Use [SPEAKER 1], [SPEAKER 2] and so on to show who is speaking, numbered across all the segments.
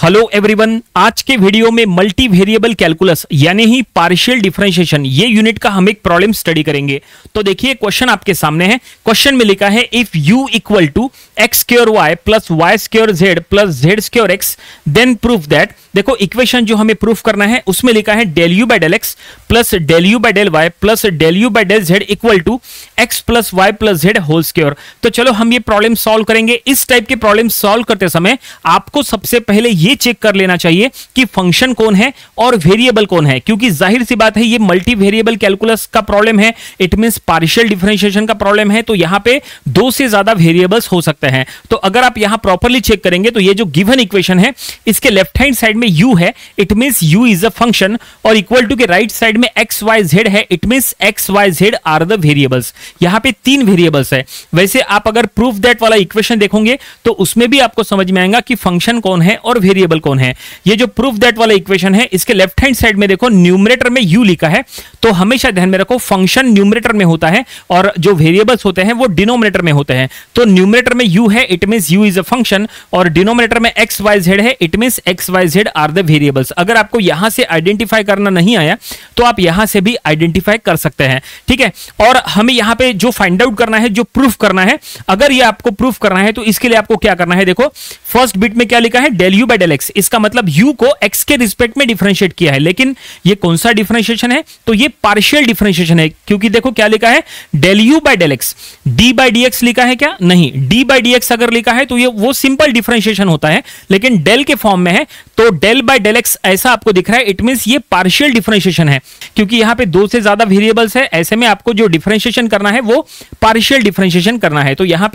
[SPEAKER 1] Hello everyone, आज के video में मल्टी वेरिएबल कैलकुलस यानी ही पार्शियल डिफरेंशिएशन ये यूनिट का हम एक प्रॉब्लम स्टडी करेंगे। तो देखिए क्वेश्चन आपके सामने है। क्वेश्चन में लिखा है if u equal to x square y plus Y square z plus z square x then proof that. देखो इक्वेशन जो हमें प्रूफ करना है उसमें लिखा है del you by del x plus del you by del y plus del you by del z equal to x plus y plus z whole square. तो चलो हम ये प्रॉब्लम सॉल्व करेंगे। इस टाइप के प्रॉब्लम सॉल्व करते समय आपको सबसे पहले ये चेक कर लेना चाहिए कि फंक्शन कौन है और वेरिएबल कौन है, क्योंकि जाहिर सी बात है ये मल्टी वेरिएबल कैलकुलस का प्रॉब्लम है, इट मींस पार्शियल डिफरेंशिएशन का प्रॉब्लम है। तो यहां पे दो से ज्यादा वेरिएबल्स हो सकते हैं। तो अगर आप यहां प्रॉपर्ली चेक करेंगे तो ये जो गिवन इक्वेशन है इसके लेफ्ट हैंड साइड में u है, it means u is a function, और इक्वल टू के राइट साइड में x y z है, it means x y z are the variables. यहां पे तीन वेरिएबल्स है। वैसे आप अगर प्रूफ दैट वाला इक्वेशन देखोगे तो उसमें भी आपको समझ में आएगा कि फंक्शन कौन है और वेरिएबल कौन है। ये जो प्रूफ दैट वाला इक्वेशन है इसके लेफ्ट हैंड साइड में देखो न्यूमरेटर में u लिखा है। तो हमेशा ध्यान में रखो फंक्शन न्यूमरेटर में होता है और जो वेरिएबल्स होते हैं वो डिनोमिनेटर में होते हैं। तो न्यूमरेटर में u है, it means u is a function, और डिनोमिनेटर में x y z है, it means x y z are the variables. अगर आपको यहां से आइडेंटिफाई करना नहीं आया तो आप यहां से भी आइडेंटिफाई कर सकते हैं, ठीक है। और हमें यहां पे जो फाइंड आउट करना है, जो प्रूफ करना है, अगर ये आपको प्रूफ करना है तो इसके लिए आपको क्या करना है। देखो फर्स्ट बिट में क्या लिखा है, del you by del x. इसका मतलब u को x के रिस्पेक्ट में डिफरेंशिएट किया है, लेकिन ये कौन सा डिफरेंशिएशन है, तो ये पार्शियल डिफरेंशिएशन है, क्योंकि देखो क्या लिखा है, del you by del x. d by dx लिखा है क्या, नहीं। d बाय dx अगर लिखा है तो ये वो सिंपल डिफरेंशिएशन होता है, लेकिन डेल के फॉर्म में है तो डेल बाय डेल एक्स ऐसा आपको दिख रहा है, इट मींस ये पार्शियल डिफरेंशिएशन है, क्योंकि यहां पे दो से ज्यादा वेरिएबल्स है। ऐसे में आपको जो डिफरेंशिएशन करना है वो पार्शियल डिफरेंशिएशन करना है। तो यहां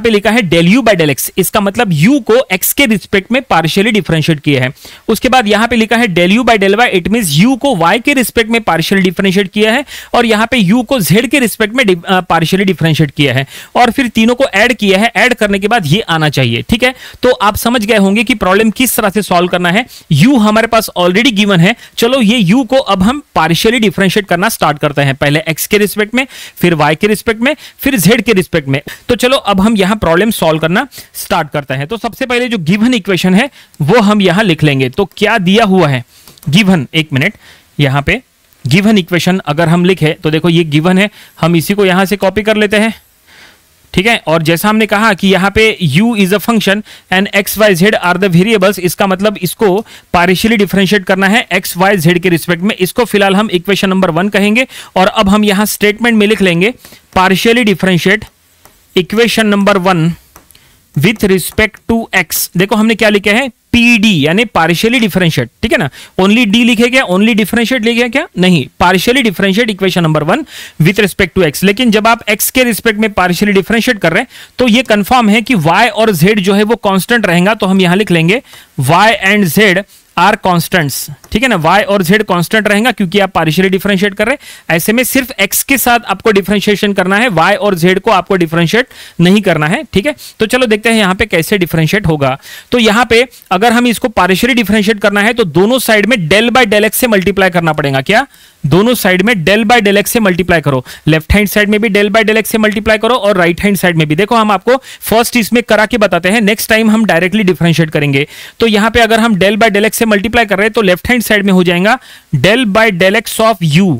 [SPEAKER 1] पे लिखा है del you by del x, इसका मतलब u को x के रिस्पेक्ट में पार्शियली डिफरेंशिएट किया है। उसके बाद यहां पे लिखा है del you by del y, it means u को y के रिस्पेक्ट में पार्शियली डिफरेंशिएट किया है, और यहां पे u को z के रिस्पेक्ट में पार्शियली डिफरेंशिएट किया है, और फिर तीनों को ऐड किया है। ऐड करने के बाद ये आना चाहिए, ठीक है। तो आप समझ गए होंगे कि प्रॉब्लम किस तरह से सॉल्व करना है। u हमारे पास ऑलरेडी गिवन है, चलो ये u को अब हम पार्शियली डिफरेंशिएट करना स्टार्ट करते हैं, पहले x के रिस्पेक्ट में, फिर y के रिस्पेक्ट में, फिर z के रिस्पेक्ट में। तो चलो अब हम यहां प्रॉब्लम सॉल्व करना स्टार्ट करते हैं। तो सबसे पहले जो गिवन इक्वेशन है वो हम यहां लिख लेंगे। तो क्या दिया हुआ है गिवन, एक मिनट, यहां पे गिवन इक्वेशन अगर हम लिखे तो देखो ये गिवन है, हम इसी को यहां से कॉपी कर लेते हैं, ठीक है। और जैसा हमने कहा कि यहाँ पे u is a function and x y z are the variables, इसका मतलब इसको पार्शियली डिफरेंशिएट करना है x y z के रिस्पेक्ट में। इसको फिलहाल हम इक्वेशन नंबर 1 कहेंगे, और अब हम यहाँ स्टेटमेंट में लिख लेंगे partially differentiate equation number 1 with respect to x। देखो हमने क्या लिखा है, PD यानी पार्शियली डिफरेंशिएट, ठीक है ना। ओनली d लिखे क्या, ओनली डिफरेंशिएट लिखे क्या, नहीं, partially differentiate equation number 1 with respect to x। लेकिन जब आप x के रिस्पेक्ट में पार्शियली डिफरेंशिएट कर रहे हैं तो ये कंफर्म है कि y और z जो है वो कांस्टेंट रहेगा। तो हम यहां लिख लेंगे y and z are constants, ठीक है ना। y और z कांस्टेंट रहेगा क्योंकि आप पार्शियली डिफरेंशिएट कर रहे हैं। ऐसे में सिर्फ x के साथ आपको डिफरेंशिएशन करना है, y और z को आपको डिफरेंशिएट नहीं करना है, ठीक है। तो चलो देखते हैं यहाँ पे कैसे डिफरेंशिएट होगा। तो यहाँ पे अगर हम इसको पार्शियली डिफरेंशिएट करना है तो दोनों साइड में डेल बाय डेल एक्स से मल्टीप्लाई करना पड़ेगा। क्या, दोनों साइड में डेल बाय डेल एक्स से मल्टीप्लाई करो। लेफ्ट हैंड साइड में भी डेल बाय डेल एक्स से मल्टीप्लाई करो और राइट हैंड साइड में भी। देखो हम आपको फर्स्ट इसमें करा के बताते हैं, नेक्स्ट टाइम हम डायरेक्टली डिफरेंशिएट करेंगे। तो यहाँ पे अगर हम डेल बाय डेल एक्स से मल्टीप्लाई कर रहे हैं तो लेफ्ट हैंड साइड में हो जाएगा del by del x of u,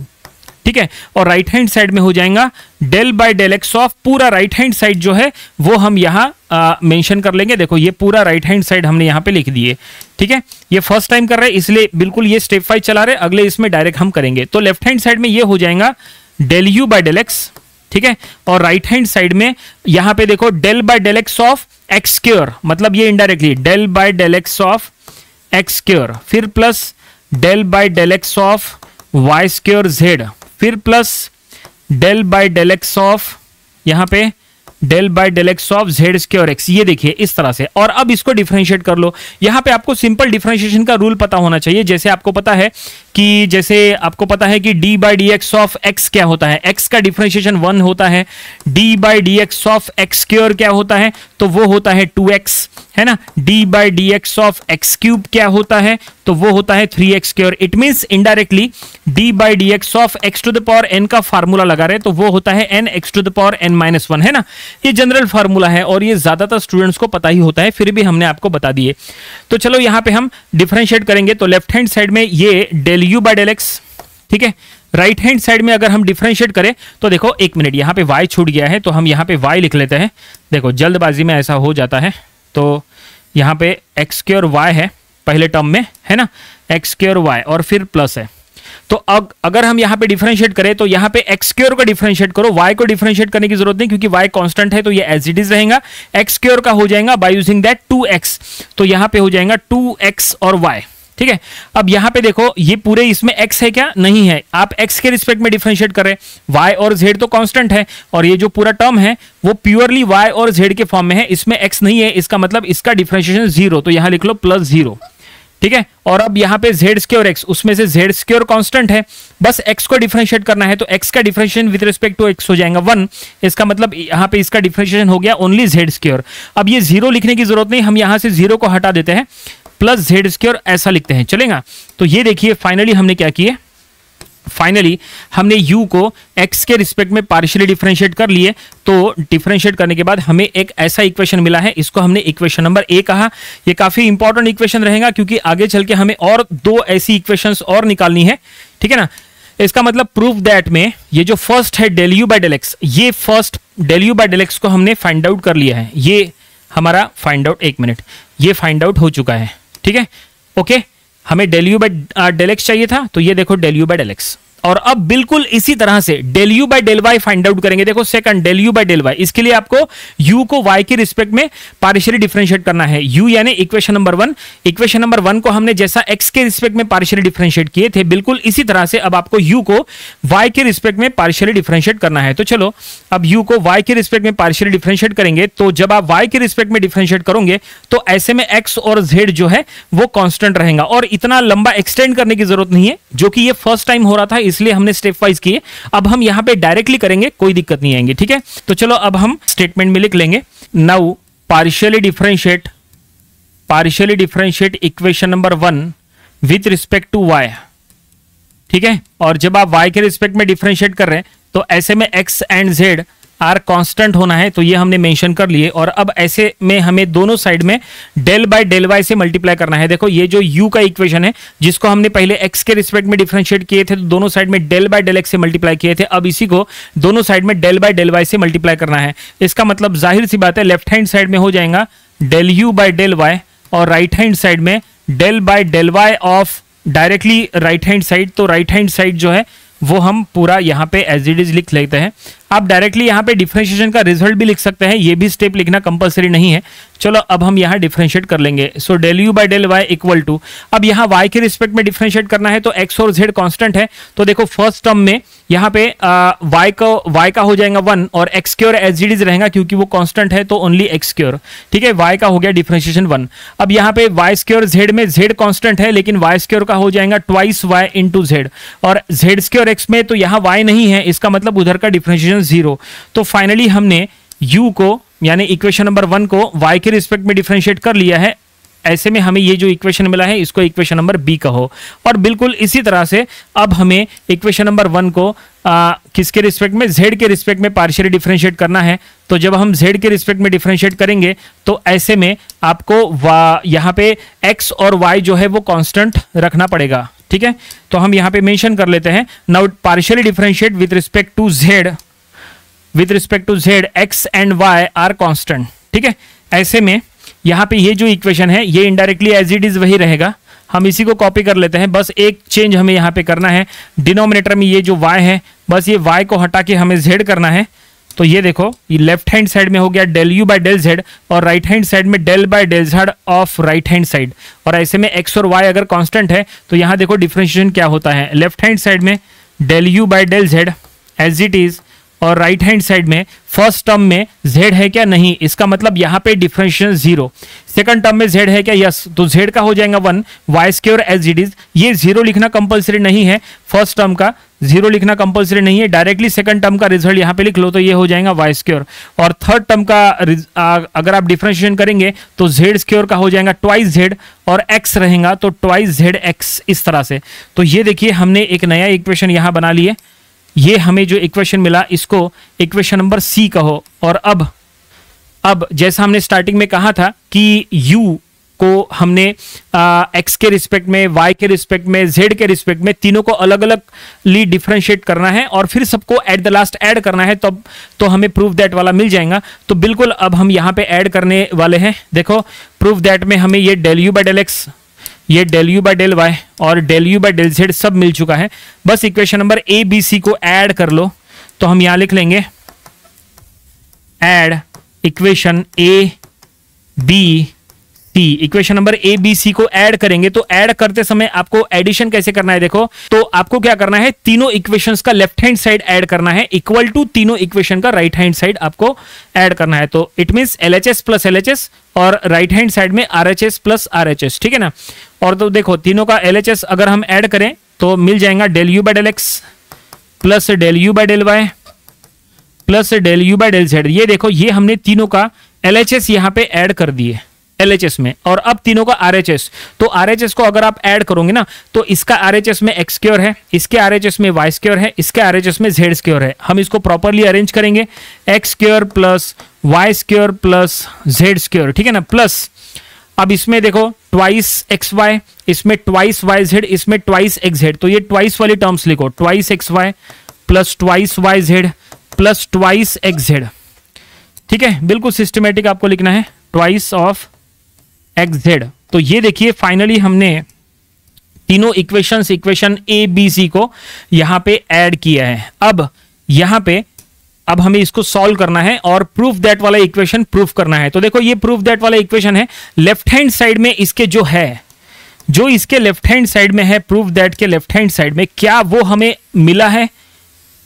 [SPEAKER 1] ठीक है, और राइट हैंड साइड में हो जाएगा del by del x of, पूरा राइट हैंड साइड जो है वो हम यहां मेंशन कर लेंगे। देखो ये पूरा राइट हैंड साइड हमने यहां पे लिख दिए, ठीक है। ये फर्स्ट टाइम कर रहे हैं इसलिए बिल्कुल ये स्टेप वाइज चला रहे, अगले इसमें डायरेक्ट हम करेंगे। तो लेफ्ट हैंड साइड में ये हो जाएगा del you by del x, ठीक है, और राइट हैंड साइड में यहां पे देखो del by del x of x square, मतलब ये indirectly del by del x of x square, फिर plus del by del x of Y square Z, फिर plus del by del x of यहां पे del by del x of Z square X. ये देखिए इस तरह से, और अब इसको डिफरेंशिएट कर लो। यहां पे आपको सिंपल डिफरेंशिएशन का रूल पता होना चाहिए। जैसे आपको पता है कि जैसे आपको पता है कि D by d x of x क्या होता है, एक्स का डिफरेंशिएशन 1 होता है, d by d x of x square क्या होता है, तो वो होता है 2x, है ना। D by d x of x cube क्या होता है, तो वो होता है 3x square. It means indirectly d by d x of x to the power n का फार्मूला लगा रहे, तो वो होता है n x to the power n minus 1, है ना। ये जनरल फार्मूला है और ये ज्यादातर स्टूडेंट्स को पता ही होता है, फिर भी हमने आपको बता दिए। तो चलो यहां पे हम डिफरेंशिएट करेंगे, तो लेफ्ट हैंड साइड में ये del u by del x, ठीक है। राइट हैंड साइड में अगर हम डिफरेंशिएट करें तो देखो, एक मिनट, यहां पे y छूट गया है, तो हम यहां पे y लिख लेते हैं। देखो जल्दबाजी में ऐसा हो जाता है, तो यहां पे एक्स स्क्वायर y है पहले टर्म में, है ना, एक्स स्क्वायर y और फिर प्लस है। तो अब अगर हम यहां पे डिफरेंशिएट करें तो यहां पे एक्स स्क्वायर को डिफरेंशिएट करो, y को डिफरेंशिएट करने की जरूरत नहीं क्योंकि y कांस्टेंट है, तो ये एज इट इज रहेगा। एक्स स्क्वायर का हो जाएगा बाय यूजिंग दैट 2x, तो यहां पे हो जाएगा 2x और y, ठीक है। अब यहां पे देखो ये पूरे इसमें x है क्या, नहीं है, आप x के रिस्पेक्ट में डिफरेंशिएट करें, y और z तो कांस्टेंट है और ये जो पूरा टर्म है वो प्योरली y और z के फॉर्म में है, इसमें x नहीं है, इसका मतलब इसका डिफरेंशिएशन 0, तो यहां लिख लो +0, ठीक है। और अब यहां पे z स्क्वायर x, उसमें से z स्क्वायर कांस्टेंट है, बस x को डिफरेंशिएट करना है, तो x का differentiation with respect to x हो जाएगा 1, इसका मतलब यहां पे इसका डिफरेंशिएशन हो गया ओनली z स्क्वायर। अब ये 0 लिखने की जरूरत नहीं, हम यहां से 0 को हटा देते हैं, प्लस जेड स्क्वायर ऐसा लिखते हैं, चलेगा। तो ये देखिए फाइनली हमने क्या किया, फाइनली हमने u को x के रिस्पेक्ट में पार्शियली डिफरेंशिएट कर लिए। तो डिफरेंशिएट करने के बाद हमें एक ऐसा इक्वेशन मिला है, इसको हमने इक्वेशन नंबर ए कहा। ये काफी इंपॉर्टेंट इक्वेशन रहेगा क्योंकि आगे चल के हमें और 2 ऐसी इक्वेशंस और निकालनी है, ठीक है ना। इसका मतलब प्रूफ दैट में ये जो फर्स्ट है del you by del x, ये first del you by del X को हमने फाइंड आउट कर लिया है, ये हमारा फाइंड आउट, एक मिनट, ये फाइंड आउट हो चुका है, ठीक है, ओके। हमें del you by del X चाहिए था, तो ये देखो del you by del x. और अब बिल्कुल इसी तरह से del you by del Y find out करेंगे। देखो second del you by del y, इसके लिए आपको यू को वाई के रिस्पेक्ट में पार्शियली डिफरेंशिएट करना है। यू यानी इक्वेशन नंबर 1, इक्वेशन नंबर 1 को हमने जैसा एक्स के रिस्पेक्ट में पार्शियली डिफरेंशिएट किए थे, बिल्कुल इसी तरह से अब आपको यू को वाई के रिस्पेक्ट में पार्शियली डिफरेंशिएट करना है। तो चलो अब यू को वाई के रिस्पेक्ट में पार्शियली डिफरेंशिएट करेंगे, तो जब आप वाई के रिस्पेक्ट में डिफरेंशिएट करोगे तो ऐसे में एक्स और जेड जो है वो कांस्टेंट रहेगा, और इतना लंबा एक्सटेंड करने की जरूरत नहीं है, जो कि ये फर्स्ट टाइम हो रहा था इसलिए हमने स्टेप वाइज किए। अब हम यहां पे डायरेक्टली करेंगे, कोई दिक्कत नहीं आएंगी, ठीक है। तो चलो अब हम स्टेटमेंट में लिख लेंगे, now partially differentiate equation number 1 with respect to y, ठीक है। और जब आप y के रिस्पेक्ट में डिफरेंशिएट कर रहे हैं तो ऐसे में x and z are constant होना है, तो ये हमने मेंशन कर लिए। और अब ऐसे में हमें दोनों साइड में डेल बाय डेल वाई से मल्टीप्लाई करना है। देखो ये जो u का इक्वेशन है जिसको हमने पहले x के रिस्पेक्ट में डिफरेंशिएट किए थे, तो दोनों साइड में डेल बाय डेल x से मल्टीप्लाई किए थे, अब इसी को दोनों साइड में डेल बाय डेल वाई से मल्टीप्लाई करना है। इसका मतलब जाहिर सी बात है लेफ्ट हैंड साइड में हो जाएगा del you by del y और राइट हैंड साइड में del by del y of directly right hand side. तो राइट हैंड साइड जो है वो हम पूरा यहाँ पे एज इट इज लिख लेते हैं। आप डायरेक्टली यहाँ पे डिफरेंशिएशन का रिजल्ट भी लिख सकते हैं, ये भी स्टेप लिखना कंपलसरी नहीं है। चलो अब हम यहाँ डिफरेंशिएट कर लेंगे। So del you by del y equal to, अब यहाँ y के रिस्पेक्ट में डिफरेंशिएट करना है तो x और z कांस्टेंट है, तो देखो फर्स्ट टर्म में यहाँ पे y का हो जाएगा 1 और x square as it is रहेगा क्योंकि वो कांस्टेंट है, तो ओनली x स्क्वायर, ठीक है। y का हो गया डिफरेंशिएशन 1। अब यहाँ पे y स्क्वायर z में z कांस्टेंट है, लेकिन y स्क्वायर का हो जाएगा ट्वाइस y इंटू z, और z स्क्वायर x में तो यहाँ y नहीं है, इसका मतलब उधर का डिफरेंशिएशन 0। तो फाइनली हमने u को यानी इक्वेशन नंबर 1 को y के रिस्पेक्ट में डिफरेंशिएट कर लिया है। ऐसे में हमें ये जो इक्वेशन मिला है इसको इक्वेशन नंबर b कहो। और बिल्कुल इसी तरह से अब हमें इक्वेशन नंबर 1 को किसके रिस्पेक्ट में, z के रिस्पेक्ट में पार्शियली डिफरेंशिएट करना है। तो जब हम z के रिस्पेक्ट में डिफरेंशिएट करेंगे तो ऐसे में आपको यहाँ पे x और y जो है वो कांस्टेंट रखना पड़ेगा, ठीक है। तो हम यहाँ पे मेंशन कर लेते हैं, now partially differentiate with respect to z x and y are constant, ठीक है। ऐसे में यहाँ पे ये जो इक्वेशन है ये इनडायरेक्टली एज इट इज वही रहेगा, हम इसी को कॉपी कर लेते हैं। बस एक चेंज हमें यहाँ पे करना है, डिनोमिनेटर में ये जो y है बस ये y को हटा के हमें z करना है। तो ये देखो ये लेफ्ट हैंड साइड में हो गया del you by del z और राइट हैंड साइड में del by del z of right hand side. और ऐसे में x और y अगर कांस्टेंट है तो यहाँ देखो डिफरेंशिएशन क्या होता है, लेफ्ट हैंड साइड में del you by del z as it is और राइट हैंड साइड में फर्स्ट टर्म में z है क्या, नहीं, इसका मतलब यहाँ पे डिफरेंशियल 0। सेकंड टर्म में z है क्या, यस, तो z का हो जाएगा 1, y square as it is. ये 0 लिखना कंपलसरी नहीं है, फर्स्ट टर्म का 0 लिखना कंपलसरी नहीं है, डायरेक्टली सेकंड टर्म का रिजल्ट यहाँ पे लिख लो, तो ये हो जाएगा वाई स्क्वायर। और थर्ड टर्म का अगर आप डिफरेंशिएशन करेंगे तो z स्क्वायर का हो जाएगा ट्वाइस z, और x रहेगा तो ट्वाइस zx, इस तरह से। तो ये देखिए हमने एक नया इक्वेशन यहाँ बना लिए। ये हमें जो इक्वेशन मिला इसको इक्वेशन नंबर सी कहो। और अब जैसा हमने स्टार्टिंग में कहा था कि u को हमने x के रिस्पेक्ट में, y के रिस्पेक्ट में, z के रिस्पेक्ट में तीनों को अलग अलग ली डिफरेंशिएट करना है और फिर सबको एट द लास्ट ऐड करना है, तब तो हमें प्रूफ दैट वाला मिल जाएगा। तो बिल्कुल अब हम यहाँ पे ऐड करने वाले हैं। देखो प्रूफ दैट में हमें ये del u by del x, ये del u by del y और del u by del z सब मिल चुका है। बस equation number a b c को ऐड कर लो। तो हम यहां लिख लेंगे add equation a b c। Equation number a b c को ऐड करेंगे तो ऐड करते समय आपको एडिशन कैसे करना है, देखो तो आपको क्या करना है, तीनों इक्वेशंस का लेफ्ट हैंड साइड ऐड करना है इक्वल टू तीनों इक्वेशन का राइट हैंड साइड आपको ऐड करना है। तो it means LHS plus LHS और राइट हैंड साइड में RHS प्लस RHS, ठीक है ना। और तो देखो तीनों का LHS अगर हम ऐड करें तो मिल जाएगा del u by del x plus del u by del y plus del u by del z। ये देखो ये हमने तीनों का LHS यहाँ पे ऐड कर दिए LHS में, और अब तीनों का RHS। तो RHS को अगर आप ऐड करोगे ना तो इसका RHS में x स्क्वायर है, इसके RHS में y स्क्वायर है, इसके RHS में z स्क्वायर है। हम इसको प्रॉपरली अरेंज करेंगे, x square plus y square plus z square, ठीक है ना। प्लस अब इसमें देखो ट्वाइस एक्स वाई, इसमें ट्वाइस वाई जेड, इसमें ट्वाइस एक्स जेड, तो ये ट्वाइस वाली टर्म्स लिखो, twice x y plus twice y z plus twice x z, ठीक है। बिल्कुल सिस्टमेटिक आपको लिखना है, ट्वाइस ऑफ एक्स जेड। तो ये देखिए फाइनली हमने तीनों equations, equation A B C को यहां पे ऐड किया है। अब यहां पे अब हमें इसको सॉल्व करना है और प्रूफ दैट वाला इक्वेशन प्रूफ करना है। तो देखो ये प्रूफ दैट वाला इक्वेशन है, लेफ्ट हैंड साइड में इसके जो है, जो इसके लेफ्ट हैंड साइड में है, प्रूफ दैट के लेफ्ट हैंड साइड में, क्या वो हमें मिला है,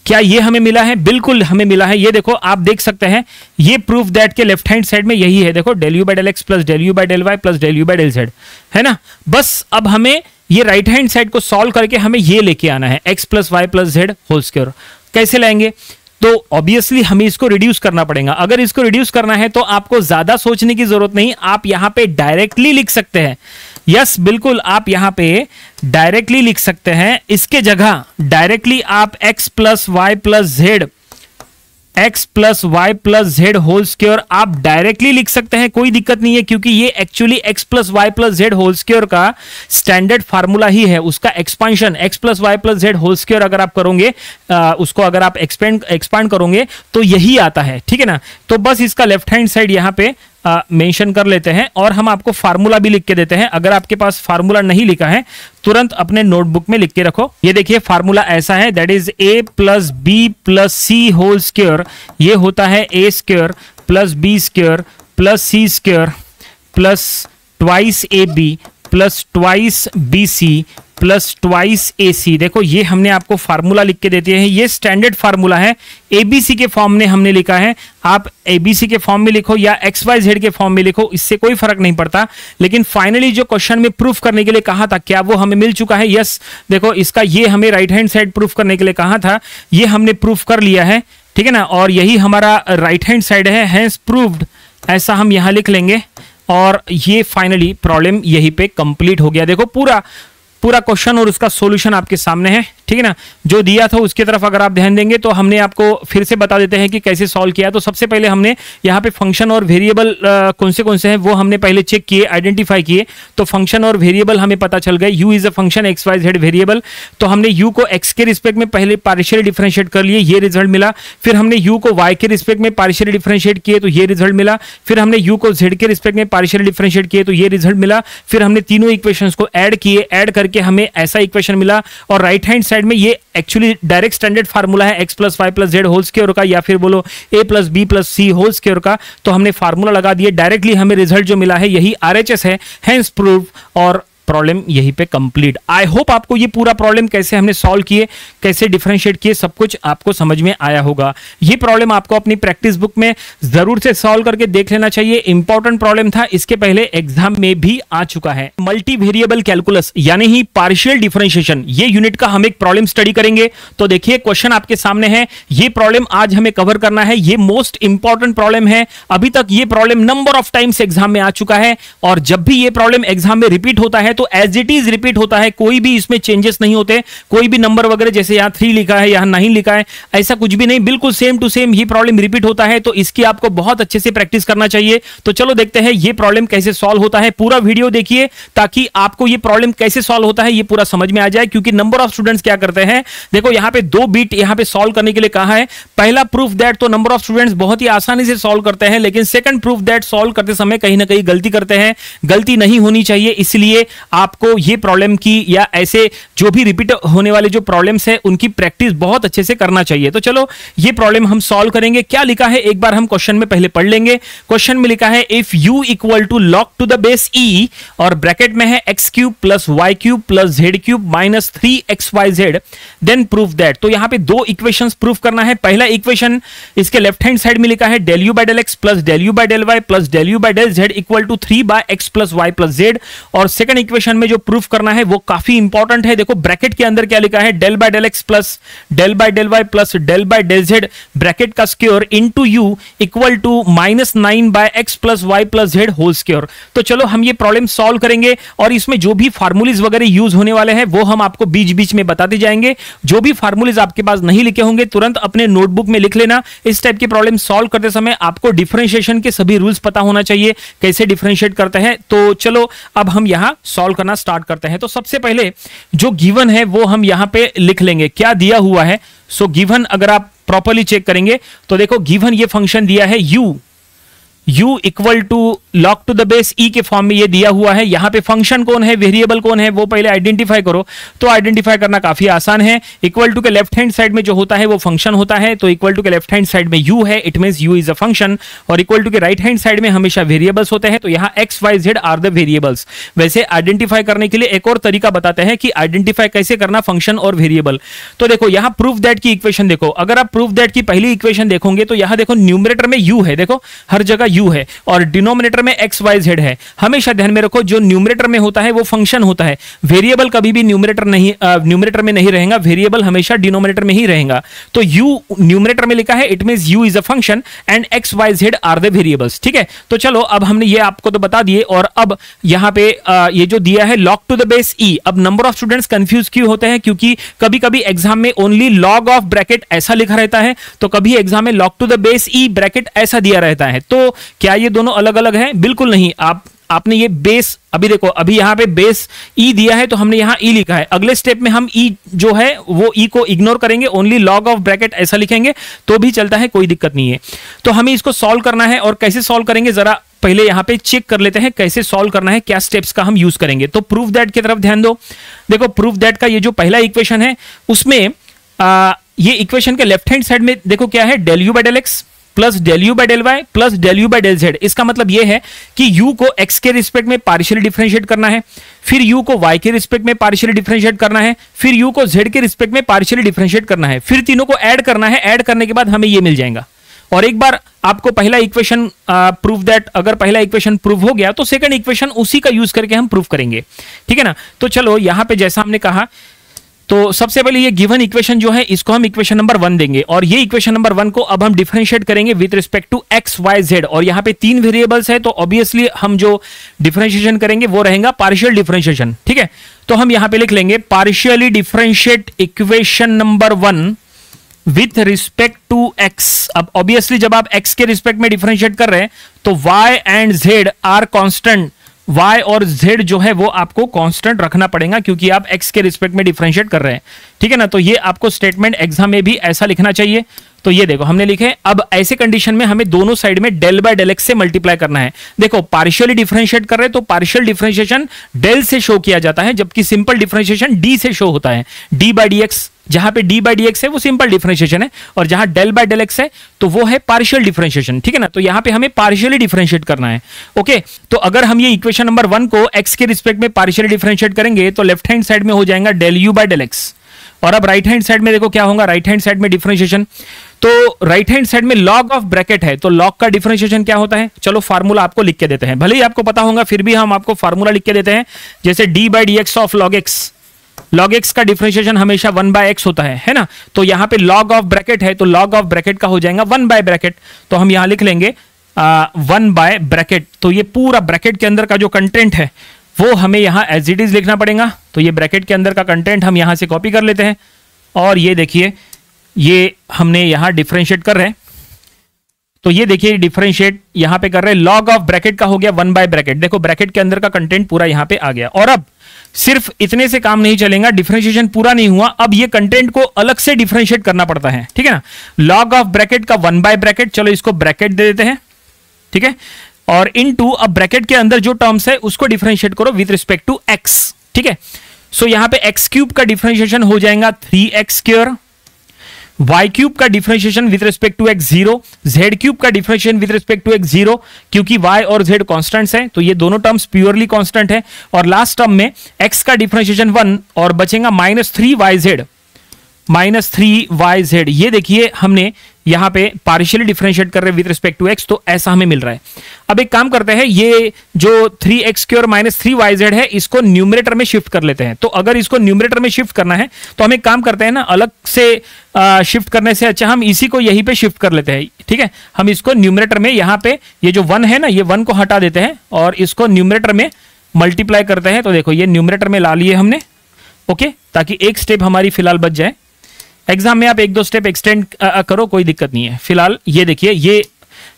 [SPEAKER 1] क्या ये हमें मिला है? बिल्कुल हमें मिला है। ये देखो आप देख सकते हैं ये प्रूफ दैट के लेफ्ट हैंड साइड में यही है, देखो del u by del x plus del u by del y plus del u by del z, है ना। बस अब हमें ये राइट हैंड साइड को सॉल्व करके हमें ये लेके आना है x plus y plus z whole square. कैसे लाएंगे? तो ऑब्वियसली हमें इसको रिड्यूस करना पड़ेगा। अगर इसको रिड्यूस करना है तो आपको ज्यादा सोचने की जरूरत नहीं, आप यहां पे डायरेक्टली लिख सकते हैं। यस बिल्कुल आप यहां पे डायरेक्टली लिख सकते हैं, इसके जगह डायरेक्टली आप x plus y plus z, x plus y plus z whole square आप डायरेक्टली लिख सकते हैं, कोई दिक्कत नहीं है, क्योंकि ये actually x plus y plus z whole square का स्टैंडर्ड फार्मूला ही है। उसका expansion x plus y plus z whole square अगर आप करोगे, उसको अगर आप एक्सपांड करोगे तो यही आता है, ठीक है ना। तो बस इसका लेफ्ट हैंड साइड यहाँ पे मेंशन कर लेते हैं और हम आपको फार्मूला भी लिख के देते हैं। अगर आपके पास फार्मूला नहीं लिखा है तुरंत अपने नोटबुक में लिख के रखो। ये देखिए फार्मूला ऐसा है, that is a plus B plus C whole square, ये होता है a square plus B square plus C square plus twice A B plus twice B C plus twice A C. देखो ये हमने आपको फार्मूला लिख के देते हैं, ये स्टैंडर्ड फार्मूला है, एबीसी के फॉर्म में हमने लिखा है। आप एबीसी के फॉर्म में लिखो या एक्स वाई जेड के फॉर्म में लिखो, इससे कोई फर्क नहीं पड़ता। लेकिन फाइनली जो क्वेश्चन में प्रूफ करने के लिए कहा था, क्या वो हमें मिल चुका है? यस, देखो इसका ये हमें राइट हैंड साइड प्रूफ करने के लिए कहा था, ये हमने प्रूफ कर लिया है, ठीक है ना। और यही हमारा राइट हैंड साइड है, हैंस प्रूव्ड, ऐसा हम यहां लिख लेंगे। और ये फाइनली प्रॉब्लम यहीं पे कंप्लीट हो गया। देखो पूरा क्वेश्चन और उसका सॉल्यूशन आपके सामने है, ठीक है ना। जो दिया था उसकी तरफ अगर आप ध्यान देंगे तो हमने आपको फिर से बता देते हैं कि कैसे सॉल्व किया। तो सबसे पहले हमने यहाँ पे फंक्शन और वेरिएबल कौन से हैं वो हमने पहले चेक किए, आइडेंटिफाई किए। तो फंक्शन और वेरिएबल हमें पता चल गए, u is a function x y z variable. तो हमने u को x के रिस्पेक्ट में पहले पार्शियली डिफरेंशिएट कर लिए, ये रिजल्ट मिला। फिर हमने u को y के रिस्पेक्ट में पार्शियली डिफरेंशिएट किए तो ये रिजल्ट मिला। फिर हमने u को z के रिस्पेक्ट में पार्शियली डिफरेंशिएट किए तो ये रिजल्ट मिला। फिर हमने तीनों इक्वेशंस को ऐड किए, ऐड करके हमें ऐसा इक्वेशन मिला। और राइट हैंड साइड में ये एक्चुअली डायरेक्ट स्टैंडर्ड फार्मूला है x plus y plus z whole square का, या फिर बोलो a plus B plus C whole square का। तो हमने फार्मूला लगा दिए, डायरेक्टली हमें रिजल्ट जो मिला है यही RHS है, हेंस प्रूफ। और प्रॉब्लम यहीं पे कंप्लीट। आई होप आपको ये पूरा प्रॉब्लम कैसे हमने सॉल्व किए, कैसे डिफरेंशिएट किए, सब कुछ आपको समझ में आया होगा। ये प्रॉब्लम आपको अपनी प्रैक्टिस बुक में जरूर से सॉल्व करके देख लेना चाहिए। इंपॉर्टेंट प्रॉब्लम था, इसके पहले एग्जाम में भी आ चुका है। मल्टी वेरिएबल कैलकुलस यानी ही पार्शियल डिफरेंशिएशन, ये यूनिट का हम एक प्रॉब्लम स्टडी करेंगे। तो देखिए क्वेश्चन आपके सामने है, ये प्रॉब्लम आज हमें कवर करना है। ये मोस्ट इंपॉर्टेंट प्रॉब्लम है। अभी तक ये problem number of times exam में आ चुका है और जब भी ये प्रॉब्लम एग्जाम में रिपीट होता है तो एज इट इज रिपीट होता है, कोई भी इसमें चेंजेस नहीं होते, कोई भी नंबर वगैरह जैसे यहां 3 लिखा है यहां 9 लिखा है ऐसा कुछ भी नहीं, बिल्कुल सेम टू सेम ये प्रॉब्लम रिपीट होता है। तो इसकी आपको बहुत अच्छे से प्रैक्टिस करना चाहिए। तो चलो देखते हैं ये प्रॉब्लम कैसे सॉल्व होता है। पूरा वीडियो देखिए ताकि आपको ये प्रॉब्लम कैसे सॉल्व होता है ये पूरा समझ में आ जाए। क्योंकि नंबर ऑफ स्टूडेंट्स क्या करते हैं, देखो यहां पे 2 बीट यहां पे सॉल्व करने के लिए कहा है। पहला प्रूफ दैट तो नंबर ऑफ स्टूडेंट्स बहुत ही आसानी से सॉल्व करते हैं, लेकिन सेकंड प्रूफ दैट सॉल्व करते समय कहीं ना कहीं गलती करते हैं। गलती नहीं होनी चाहिए, इसलिए आपको ये प्रॉब्लम की या ऐसे जो भी रिपीट होने वाले जो प्रॉब्लम्स है उनकी प्रैक्टिस बहुत अच्छे से करना चाहिए। तो चलो ये प्रॉब्लम हम सॉल्व करेंगे। क्या लिखा है एक बार हम क्वेश्चन में पहले पढ़ लेंगे। क्वेश्चन में लिखा है if u equal to log to the base e और ब्रैकेट में है x cube plus y cube plus z cube minus 3xyz then proof that. तो यहां पे 2 इक्वेशंस प्रूफ करना है। पहला इक्वेशन इसके लेफ्ट हैंड साइड में लिखा है del u by del x plus del u by del y plus del u by del z equal to 3 by x plus y plus z। और second equation में जो proof करना है वो काफी इंपॉर्टेंट है। देखो ब्रैकेट के अंदर क्या लिखा है, del by del x plus del by del y plus del by del z bracket का square into u equal to -9 by x plus y plus z whole square. तो चलो हम ये प्रॉब्लम सॉल्व करेंगे और इसमें जो भी फार्मूलेज वगैरह यूज होने वाले हैं वो हम आपको बीच बीच में बताते जाएंगे। जो भी फार्मूलेज आपके पास नहीं लिखे होंगे तुरंत अपने नोटबुक में लिख लेना। इस टाइप की प्रॉब्लम सॉल्व करते समय आपको डिफरेंशिएशन के सभी रूल्स पता होना चाहिए, कैसे डिफरेंशिएट करते हैं। तो चलो अब हम यहां सॉल्व करना स्टार्ट करते हैं। तो सबसे पहले जो गिवन है वो हम यहां पे लिख लेंगे, क्या दिया हुआ है। सो गिवन अगर आप प्रॉपर्ली चेक करेंगे तो देखो गिवन ये फंक्शन दिया है u equal to log to the base e के फॉर्म में ये दिया हुआ है। यहां पे फंक्शन कौन है, वेरिएबल कौन है वो पहले आइडेंटिफाई करो। तो आइडेंटिफाई करना काफी आसान है। इक्वल टू के लेफ्ट हैंड साइड में जो होता है वो फंक्शन होता है, तो इक्वल टू के लेफ्ट हैंड साइड में u है, it means u is a function. और इक्वल टू के राइट हैंड साइड में हमेशा वेरिएबल्स होते हैं, तो यहां x y z are the variables. वैसे आइडेंटिफाई करने के लिए एक और तरीका बताते हैं कि आइडेंटिफाई कैसे करना फंक्शन और वेरिएबल। तो देखो यहां प्रूफ दैट की इक्वेशन देखो, अगर आप प्रूफ दैट की पहली इक्वेशन देखोगे तो यहां देखो न्यूमरेटर में u है, देखो हर जगह u है और डिनोमिनेटर में x y z है। हमेशा ध्यान में रखो जो न्यूमरेटर में होता है वो फंक्शन होता है, वेरिएबल कभी भी न्यूमरेटर में नहीं रहेगा, वेरिएबल हमेशा डिनोमिनेटर में ही रहेगा। तो u न्यूमरेटर में लिखा है, it means u is a function and x y z are the variables. ठीक है, तो चलो अब हमने ये आपको तो बता दिए। और अब यहां पे ये जो दिया है log to the base e, अब नंबर ऑफ स्टूडेंट्स कंफ्यूज क्यों होते हैं, क्योंकि कभी कभी एग्जाम में ओनली log ऑफ ब्रैकेट ऐसा लिखा रहता है, तो कभी एग्जाम में log to the base e bracket ऐसा दिया रहता है। तो क्या ये दोनों अलग अलग है? बिल्कुल नहीं। आपने ये बेस, अभी देखो अभी यहां पे बेस ई दिया है तो हमने यहां ई लिखा है। अगले स्टेप में हम ई जो है वो ई को इग्नोर करेंगे, ओनली लॉग ऑफ ब्रैकेट ऐसा लिखेंगे तो भी चलता है, कोई दिक्कत नहीं है। तो हमें इसको सॉल्व करना है और कैसे सॉल्व करेंगे जरा पहले यहां पे चेक कर लेते हैं कैसे सॉल्व करना है, क्या स्टेप्स का हम यूज करेंगे। तो प्रूफ दैट की तरफ ध्यान दो। देखो प्रूफ दैट का ये जो पहला इक्वेशन है उसमें ये इक्वेशन के लेफ्ट हैंड साइड में देखो क्या है, del u by del x plus del u by del y plus del u by del z। इसका मतलब यह है कि u को x के रिस्पेक्ट में पार्शियली डिफरेंशिएट करना है, फिर u को y के रिस्पेक्ट में पार्शियली डिफरेंशिएट करना है, फिर u को z के रिस्पेक्ट में पार्शियली डिफरेंशिएट करना है, फिर तीनों को ऐड करना है। ऐड करने के बाद हमें ये मिल जाएगा। और एक बार आपको पहला इक्वेशन प्रूफ दैट, अगर पहला इक्वेशन प्रूफ हो गया तो सेकंड इक्वेशन उसी का यूज करके हम प्रूफ करेंगे। ठीक है ना। तो चलो यहां पे जैसा हमने कहा, तो सबसे पहले ये गिवन इक्वेशन जो है इसको हम इक्वेशन नंबर 1 देंगे और ये इक्वेशन नंबर 1 को अब हम डिफरेंशिएट करेंगे with respect to x y z। और यहां पे 3 वेरिएबल्स है तो ऑब्वियसली हम जो डिफरेंशिएशन करेंगे वो रहेगा पार्शियल डिफरेंशिएशन। ठीक है, तो हम यहां पे लिख लेंगे partially differentiate equation number 1 with respect to x। अब ऑब्वियसली जब आप x के रिस्पेक्ट में डिफरेंशिएट कर रहे हैं तो y and z are constant, y और z जो है वो आपको कांस्टेंट रखना पड़ेगा क्योंकि आप x के रिस्पेक्ट में डिफरेंशिएट कर रहे हैं। ठीक है ना। तो ये आपको स्टेटमेंट एग्जाम में भी ऐसा लिखना चाहिए। तो ये देखो हमने लिखे, अब ऐसे कंडीशन में हमें दोनों साइड में डेल बाय डेल एक्स से मल्टीप्लाई करना है। देखो पार्शियली डिफरेंशिएट कर रहे हैं तो पार्शियल डिफरेंशिएशन डेल से शो किया जाता है, जबकि सिंपल डिफरेंशिएशन डी से शो होता है। डी बाय डी एक्स, जहां पे डी बाय डी एक्स है वो सिंपल डिफरेंशिएशन है, और जहां डेल बाय डेल एक्स है तो वो है पार्शियल डिफरेंशिएशन, ठीक है ना। तो यहां पे हमें पार्शियली डिफरेंशिएट करना है। ओके, तो अगर हम ये इक्वेशन नंबर 1 को एक्स के रिस्पेक्ट में पार्शियली डिफरेंशिएट करेंगे तो लेफ्ट हैंड साइड में हो जाएगा del you by del x, और अब राइट हैंड साइड में देखो क्या होगा, राइट हैंड साइड में डिफरेंशिएशन, तो राइट हैंड साइड में लॉग ऑफ ब्रैकेट है, तो लॉग का डिफरेंशिएशन क्या होता है, चलो फार्मूला आपको लिख के देते हैं, भले ही आपको पता होगा फिर भी हम आपको फार्मूला लिख के देते हैं। जैसे D by d x of log x, log x का डिफरेंशिएशन हमेशा 1 बाय एक्स होता है ना। तो यहां पे लॉग ऑफ ब्रैकेट है तो लॉग ऑफ ब्रैकेट का हो जाएगा 1 बाय ब्रैकेट, तो हम यहां लिख लेंगे 1 बाय ब्रैकेट। तो ये पूरा ब्रैकेट के अंदर का जो कंटेंट है वो हमें यहां एज इट इज लिखना पड़ेगा। तो ये ब्रैकेट के अंदर का कंटेंट हम यहां से कॉपी कर लेते हैं, और ये देखिए ये हमने यहां डिफरेंशिएट कर रहे हैं, तो ये देखिए डिफरेंशिएट यहां पे कर रहे हैं, लॉग ऑफ ब्रैकेट का हो गया 1 बाय ब्रैकेट। देखो ब्रैकेट के अंदर का कंटेंट पूरा यहां पे आ गया। और अब सिर्फ इतने से काम नहीं चलेगा, डिफरेंशिएशन पूरा नहीं हुआ, अब ये कंटेंट को अलग से डिफरेंशिएट करना पड़ता है, ठीक है ना। लॉग ऑफ ब्रैकेट का 1 बाय ब्रैकेट, चलो इसको ब्रैकेट दे देते हैं, ठीक है, और इनटू अब ब्रैकेट के अंदर जो टर्म्स है उसको डिफरेंशिएट करो विद रिस्पेक्ट टू एक्स, ठीक है। सो यहां पे एक्स क्यूब का डिफरेंशिएशन हो जाएगा 3x स्क्वायर, y क्यूब का differentiation with respect to x 0, z cube का differentiation with respect to x 0, क्योंकि y और z कांस्टेंट्स हैं तो ये दोनों टर्म्स प्योरली कांस्टेंट है, और लास्ट टर्म में x का डिफरेंशिएशन 1 और बचेगा -3yz। ये देखिए हमने यहां पे पार्शियली डिफरेंशिएट कर रहे हैं विद रिस्पेक्ट टू x, तो ऐसा हमें मिल रहा है। अब एक काम करते हैं, ये जो 3x स्क्वायर -3yz है इसको न्यूमरेटर में शिफ्ट कर लेते हैं। तो अगर इसको न्यूमरेटर में शिफ्ट करना है तो हम एक काम करते हैं ना, अलग से शिफ्ट करने से अच्छा हम इसी को यहीं पे शिफ्ट कर लेते हैं, ठीक है। हम इसको न्यूमरेटर में यहां पे ये जो 1 है ना, ये 1 को हटा देते हैं और इसको न्यूमरेटर में मल्टीप्लाई करते हैं। तो देखो ये न्यूमरेटर में ला लिए हमने, ओके, ताकि एक स्टेप हमारी फिलहाल बच जाए। एग्जाम में आप 1-2 स्टेप एक्सटेंड करो, कोई दिक्कत नहीं है। फिलहाल ये देखिए ये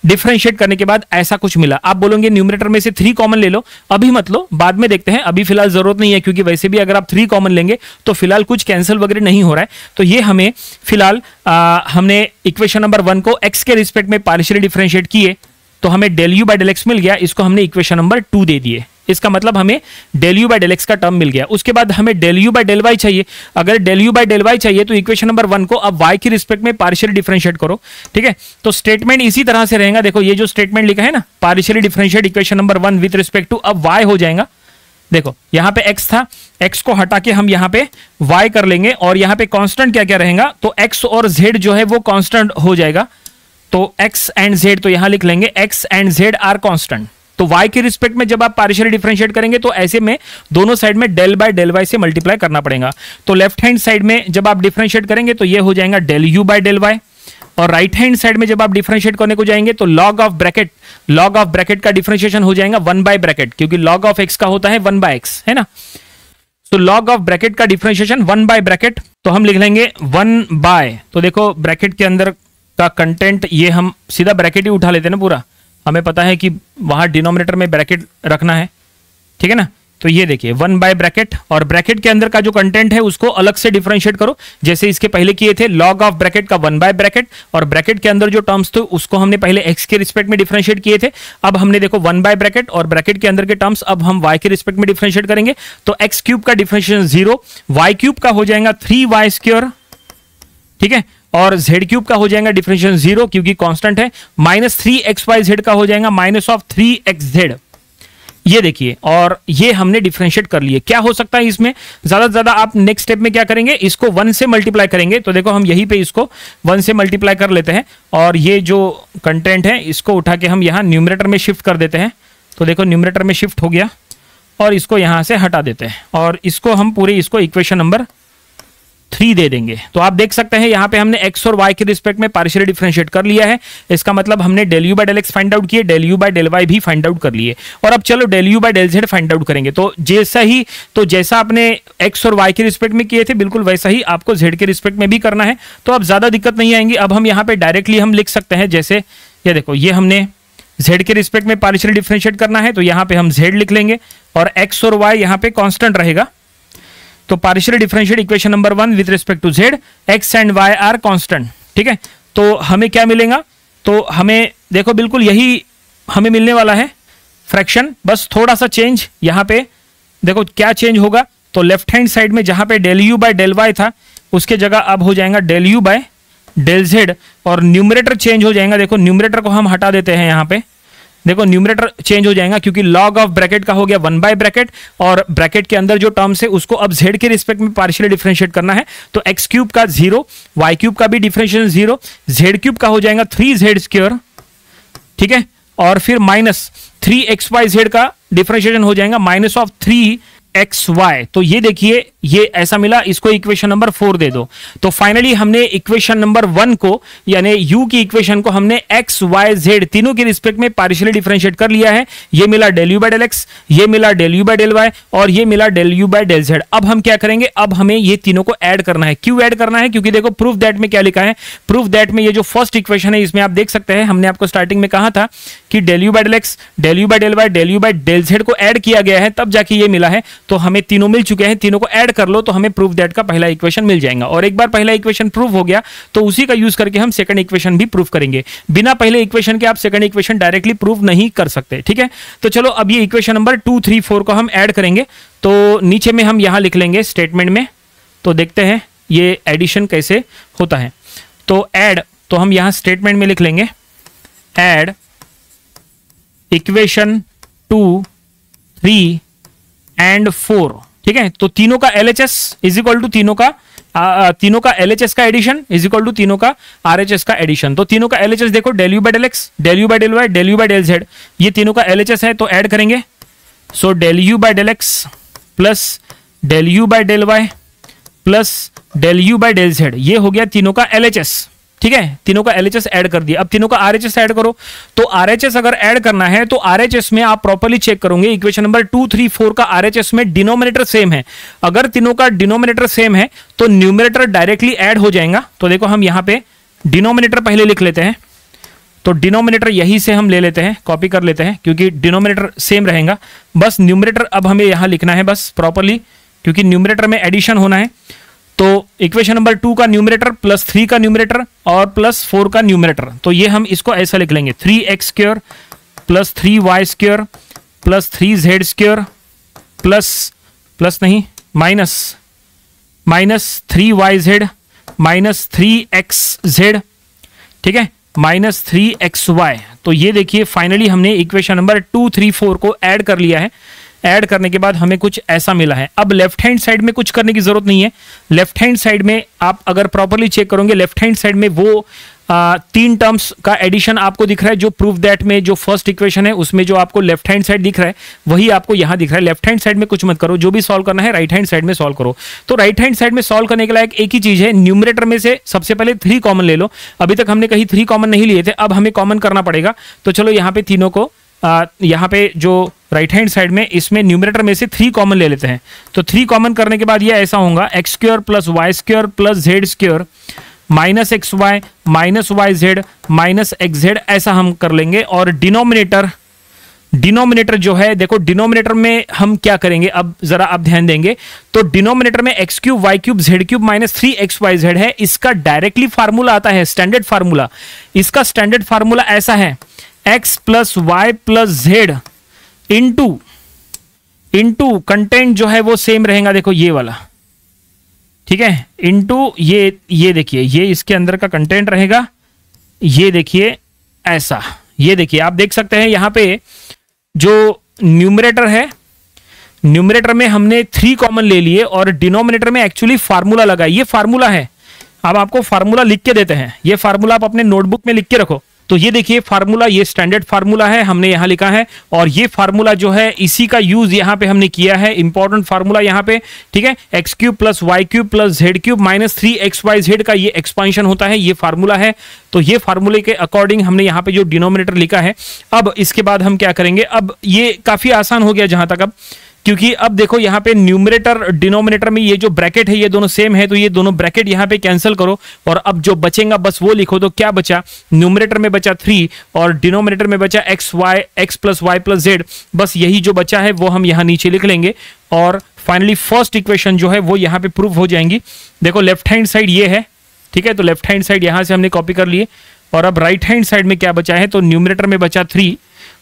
[SPEAKER 1] डिफरेंशिएट करने के बाद ऐसा कुछ मिला। आप बोलोगे न्यूमरेटर में से 3 कॉमन ले लो, अभी मत लो, बाद में देखते हैं, अभी फिलहाल जरूरत नहीं है, क्योंकि वैसे भी अगर आप 3 कॉमन लेंगे तो फिलहाल कुछ कैंसिल वगैरह नहीं हो रहा है। तो ये हमें फिलहाल हमने इक्वेशन नंबर 1 को x के रिस्पेक्ट में पार्शियली डिफरेंशिएट किए तो हमें del you by del X मिल गया, इसको हमने इक्वेशन नंबर 2 दे दिए। इसका मतलब हमें del you by del x का टर्म मिल गया। उसके बाद हमें del you by del y चाहिए। अगर del you by del y चाहिए तो इक्वेशन नंबर 1 को अब y की रिस्पेक्ट में पार्शियली डिफरेंशिएट करो, ठीक है। तो स्टेटमेंट इसी तरह से रहेगा, देखो ये जो स्टेटमेंट लिखा है ना, partially differentiate equation number 1 with respect to, अब y हो जाएगा। देखो यहां पे x था, x को हटा के हम यहां पे y कर लेंगे, और यहां पे कांस्टेंट क्या क्या रहेगा, तो x और z जो है वो कांस्टेंट हो जाएगा। तो x एंड z, तो यहां लिख लेंगे x and z are constant. तो y के रिस्पेक्ट में जब आप पार्शियली डिफरेंशिएट करेंगे तो ऐसे में दोनों साइड में डेल बाय डेल वाई से मल्टीप्लाई करना पड़ेगा। तो लेफ्ट हैंड साइड में जब आप डिफरेंशिएट करेंगे तो ये हो जाएगा del you by del y, और राइट हैंड साइड में जब आप डिफरेंशिएट करने को जाएंगे तो लॉग ऑफ ब्रैकेट का डिफरेंशिएशन हो जाएगा 1 बाय ब्रैकेट, क्योंकि लॉग ऑफ x का होता है 1 बाय एक्स, है ना। तो लॉग ऑफ ब्रैकेट का डिफरेंशिएशन 1 बाय ब्रैकेट, तो हम लिख लेंगे 1 बाय, तो देखो ब्रैकेट के अंदर का कंटेंट ये हम सीधा ब्रैकेट ही उठा लेते हैं ना पूरा, हमें पता है कि वहां डिनोमिनेटर में ब्रैकेट रखना है, ठीक है ना। तो ये देखिए 1 बाय ब्रैकेट, और ब्रैकेट के अंदर का जो कंटेंट है उसको अलग से डिफरेंशिएट करो, जैसे इसके पहले किए थे। लॉग ऑफ ब्रैकेट का 1 बाय ब्रैकेट, और ब्रैकेट के अंदर जो टर्म्स थे उसको हमने पहले x के रिस्पेक्ट में डिफरेंशिएट किए थे। अब हमने देखो 1 बाय ब्रैकेट और ब्रैकेट के अंदर के टर्म्स अब हम y के रिस्पेक्ट में डिफरेंशिएट करेंगे। तो x क्यूब का डिफरेंशिएशन 0, y क्यूब का हो जाएगा 3y स्क्वायर, ठीक है, और z क्यूब का हो जाएगा डिफरेंशिएशन 0 क्योंकि कांस्टेंट है, -3xyz का हो जाएगा -3xz। ये देखिए, और ये हमने डिफरेंशिएट कर लिए। क्या हो सकता है इसमें, ज्यादा से ज्यादा आप नेक्स्ट स्टेप में क्या करेंगे, इसको 1 से मल्टीप्लाई करेंगे। तो देखो हम यहीं पे इसको 1 से मल्टीप्लाई कर लेते हैं, और ये जो कंटेंट है इसको उठा के हम यहाँ न्यूमरेटर में शिफ्ट कर देते हैं। तो देखो न्यूमरेटर में शिफ्ट हो गया, और इसको यहां से हटा देते हैं, और इसको हम पूरे इसको इक्वेशन नंबर 3 दे देंगे। तो आप देख सकते हैं यहाँ पे हमने x और y के रिस्पेक्ट में पार्शियली डिफरेंशिएट कर लिया है। इसका मतलब हमने del you by del X find out किए, del you by del Y भी फाइंड आउट कर लिए, और अब चलो del you by del Z find out करेंगे। तो जैसा आपने x और y के रिस्पेक्ट में किए थे बिल्कुल वैसा ही आपको z के रिस्पेक्ट में भी करना है। तो अब ज्यादा दिक्कत नहीं आएंगी। अब हम यहाँ पे डायरेक्टली हम लिख सकते हैं, जैसे ये देखो ये हमने z के रिस्पेक्ट में पार्शियली डिफरेंशिएट करना है, तो यहाँ पे हम z लिख लेंगे, और x और y यहाँ पे कांस्टेंट रहेगा। तो partially differentiate equation number 1 with respect to z, x and y are constant, ठीक है। तो हमें क्या मिलेगा, तो हमें देखो बिल्कुल यही हमें मिलने वाला है फ्रैक्शन, बस थोड़ा सा चेंज यहाँ पे देखो क्या चेंज होगा। तो लेफ्ट हैंड साइड में जहां पे del you by del y था उसके जगह अब हो जाएगा del you by del z, और न्यूमरेटर चेंज हो जाएगा। देखो न्यूमरेटर को हम हटा देते हैं यहाँ पे, देखो न्यूमरेटर चेंज हो जाएगा क्योंकि लॉग ऑफ ब्रैकेट का हो गया 1 बाय ब्रैकेट, और ब्रैकेट के अंदर जो टर्म्स है उसको अब जेड के रिस्पेक्ट में पार्शियली डिफरेंशिएट करना है। तो एक्स क्यूब का 0, वाई क्यूब का भी डिफरेंशिएशन 0, जेड क्यूब का हो जाएगा 3z², ठीक है, और फिर माइनस 3xyz का डिफरेंशिएशन हो जाएगा माइनस ऑफ 3xy। तो ये देखिए ये ऐसा मिला, इसको इक्वेशन नंबर 4 दे दो। तो फाइनली हमने इक्वेशन नंबर 1 को यानी u की इक्वेशन को हमने x y z तीनों के रिस्पेक्ट में पार्शियली डिफरेंशिएट कर लिया है। ये मिला del you by del x, ये मिला del you by del y, और ये मिला del you by del z. अब हम क्या करेंगे, अब हमें ये तीनों को ऐड करना है। क्यों ऐड करना है, क्योंकि देखो प्रूफ दैट में क्या लिखा है, प्रूफ दैट में ये जो फर्स्ट इक्वेशन है इसमें आप देख सकते हैं हमने आपको स्टार्टिंग में कहा था कि del you by del x, del you by del y, del you by del z को ऐड किया गया है तब जाके ये मिला है। तो हमें तीनों मिल चुके हैं, तीनों को ऐड कर लो तो हमें प्रूफ दैट का पहला इक्वेशन मिल जाएगा। और एक बार पहला इक्वेशन प्रूफ हो गया तो उसी का यूज करके हम सेकंड इक्वेशन भी प्रूफ करेंगे। बिना पहले इक्वेशन के आप सेकंड इक्वेशन डायरेक्टली प्रूफ नहीं कर सकते, ठीक है। तो चलो अब ये इक्वेशन नंबर 2, 3, 4 को हम ऐड करेंगे। तो नीचे में हम यहां लिख लेंगे स्टेटमेंट में, तो देखते हैं ये एडिशन कैसे होता है। तो ऐड, तो हम यहां स्टेटमेंट में लिख लेंगे ऐड इक्वेशन 2, 3 एंड 4, ठीक है। तो तीनों का LHS इज इक्वल टू तीनों का LHS का एडिशन इज इक्वल टू तीनों का RHS का एडिशन। तो तीनों का LHS देखो del you by del x, del you by del y, del you by del z, ये तीनों का LHS है तो ऐड करेंगे। So del you by del x plus del you by del y plus del you by del z, ये हो गया तीनों का LHS, ठीक है। तीनों का LHS ऐड कर दिया। अब तीनों का RHS ऐड करो। तो RHS अगर ऐड करना है तो RHS में आप प्रॉपर्ली चेक करोगे इक्वेशन नंबर 2, 3, 4 का RHS में डिनोमिनेटर सेम है। अगर तीनों का डिनोमिनेटर सेम है तो न्यूमरेटर डायरेक्टली ऐड हो जाएगा। तो देखो हम यहां पे डिनोमिनेटर पहले लिख लेते हैं। तो डिनोमिनेटर यहीं से हम ले लेते हैं, कॉपी कर लेते हैं क्योंकि डिनोमिनेटर सेम रहेगा। बस न्यूमरेटर अब हमें यहां लिखना है बस प्रॉपर्ली, क्योंकि न्यूमरेटर में एडिशन होना है। तो इक्वेशन नंबर 2 का न्यूमरेटर प्लस 3 का न्यूमरेटर और प्लस 4 का न्यूमरेटर, तो ये हम इसको ऐसा लिख लेंगे 3x² plus 3y² plus 3z² plus नहीं माइनस 3yz माइनस 3xz, ठीक है, माइनस 3xy। तो ये देखिए फाइनली हमने इक्वेशन नंबर 2, 3, 4 को ऐड कर लिया है। ऐड करने के बाद हमें कुछ ऐसा मिला है। अब लेफ्ट हैंड साइड में कुछ करने की जरूरत नहीं है। लेफ्ट हैंड साइड में आप अगर प्रॉपर्ली चेक करोगे, लेफ्ट हैंड साइड में वो 3 टर्म्स का एडिशन आपको दिख रहा है। जो प्रूफ दैट में जो फर्स्ट इक्वेशन है उसमें जो आपको लेफ्ट हैंड साइड दिख रहा है वही आपको यहां दिख रहा है। लेफ्ट हैंड साइड में कुछ मत करो, जो भी सॉल्व करना है राइट हैंड साइड में सॉल्व करो। तो राइट हैंड साइड में सॉल्व करने के लायक एक ही चीज है, न्यूमरेटर में से सबसे पहले 3 कॉमन ले लो। अभी तक हमने कहीं 3 कॉमन नहीं लिए थे, अब हमें कॉमन करना पड़ेगा। तो चलो यहाँ पे तीनों को यहाँ पे जो राइट हैंड साइड में इसमें न्यूमरेटर में से 3 कॉमन ले लेते हैं। तो 3 कॉमन करने के बाद ये ऐसा होगा x² plus y² plus z² minus xy minus yz minus xz, ऐसा हम कर लेंगे। और डिनोमिनेटर जो है देखो, डिनोमिनेटर में हम क्या करेंगे अब जरा आप ध्यान देंगे। तो डिनोमिनेटर में x³ y³ z³ minus 3xyz है। इसका डायरेक्टली फार्मूला आता है, स्टैंडर्ड फार्मूला। इसका स्टैंडर्ड फार्मूला ऐसा है x plus y plus z into content जो है वो सेम रहेगा, देखो ये वाला, ठीक है, इंटू ये देखिए ये इसके अंदर का कंटेंट रहेगा। ये देखिए ऐसा, ये देखिए आप देख सकते हैं यहां पे जो न्यूमरेटर है, न्यूमरेटर में हमने 3 कॉमन ले लिए और डिनोमिनेटर में एक्चुअली फार्मूला लगा। ये फार्मूला है, अब आपको फार्मूला लिख के देते हैं। ये फार्मूला आप अपने नोटबुक में लिख के रखो। तो ये देखिए फार्मूला, ये स्टैंडर्ड फार्मूला है, हमने यहां लिखा है। और ये फार्मूला जो है इसी का यूज यहां पे हमने किया है, इंपॉर्टेंट फार्मूला यहां पे, ठीक है। x³ plus y³ plus z³ minus 3xyz का ये एक्सपांशन होता है, ये फार्मूला है। तो ये फार्मूले के अकॉर्डिंग हमने यहाँ पे जो डिनोमिनेटर लिखा है। अब इसके बाद हम क्या करेंगे, अब ये काफी आसान हो गया जहां तक, अब क्योंकि अब देखो यहाँ पे न्यूमरेटर डिनोमिनेटर में ये जो ब्रैकेट है ये दोनों सेम है, तो ये दोनों ब्रैकेट यहाँ पे कैंसिल करो और अब जो बचेगा बस वो लिखो। तो क्या बचा, न्यूमरेटर में बचा 3 और डिनोमिनेटर में बचा x plus y plus z. बस यही जो बचा है वो हम यहाँ नीचे लिख लेंगे और फाइनली फर्स्ट इक्वेशन जो है वो यहाँ पे प्रूव हो जाएंगी। देखो लेफ्ट हैंड साइड ये है ठीक है, तो लेफ्ट हैंड साइड यहां से हमने कॉपी कर लिए और अब राइट हैंड साइड में क्या बचा है, तो न्यूमरेटर में बचा 3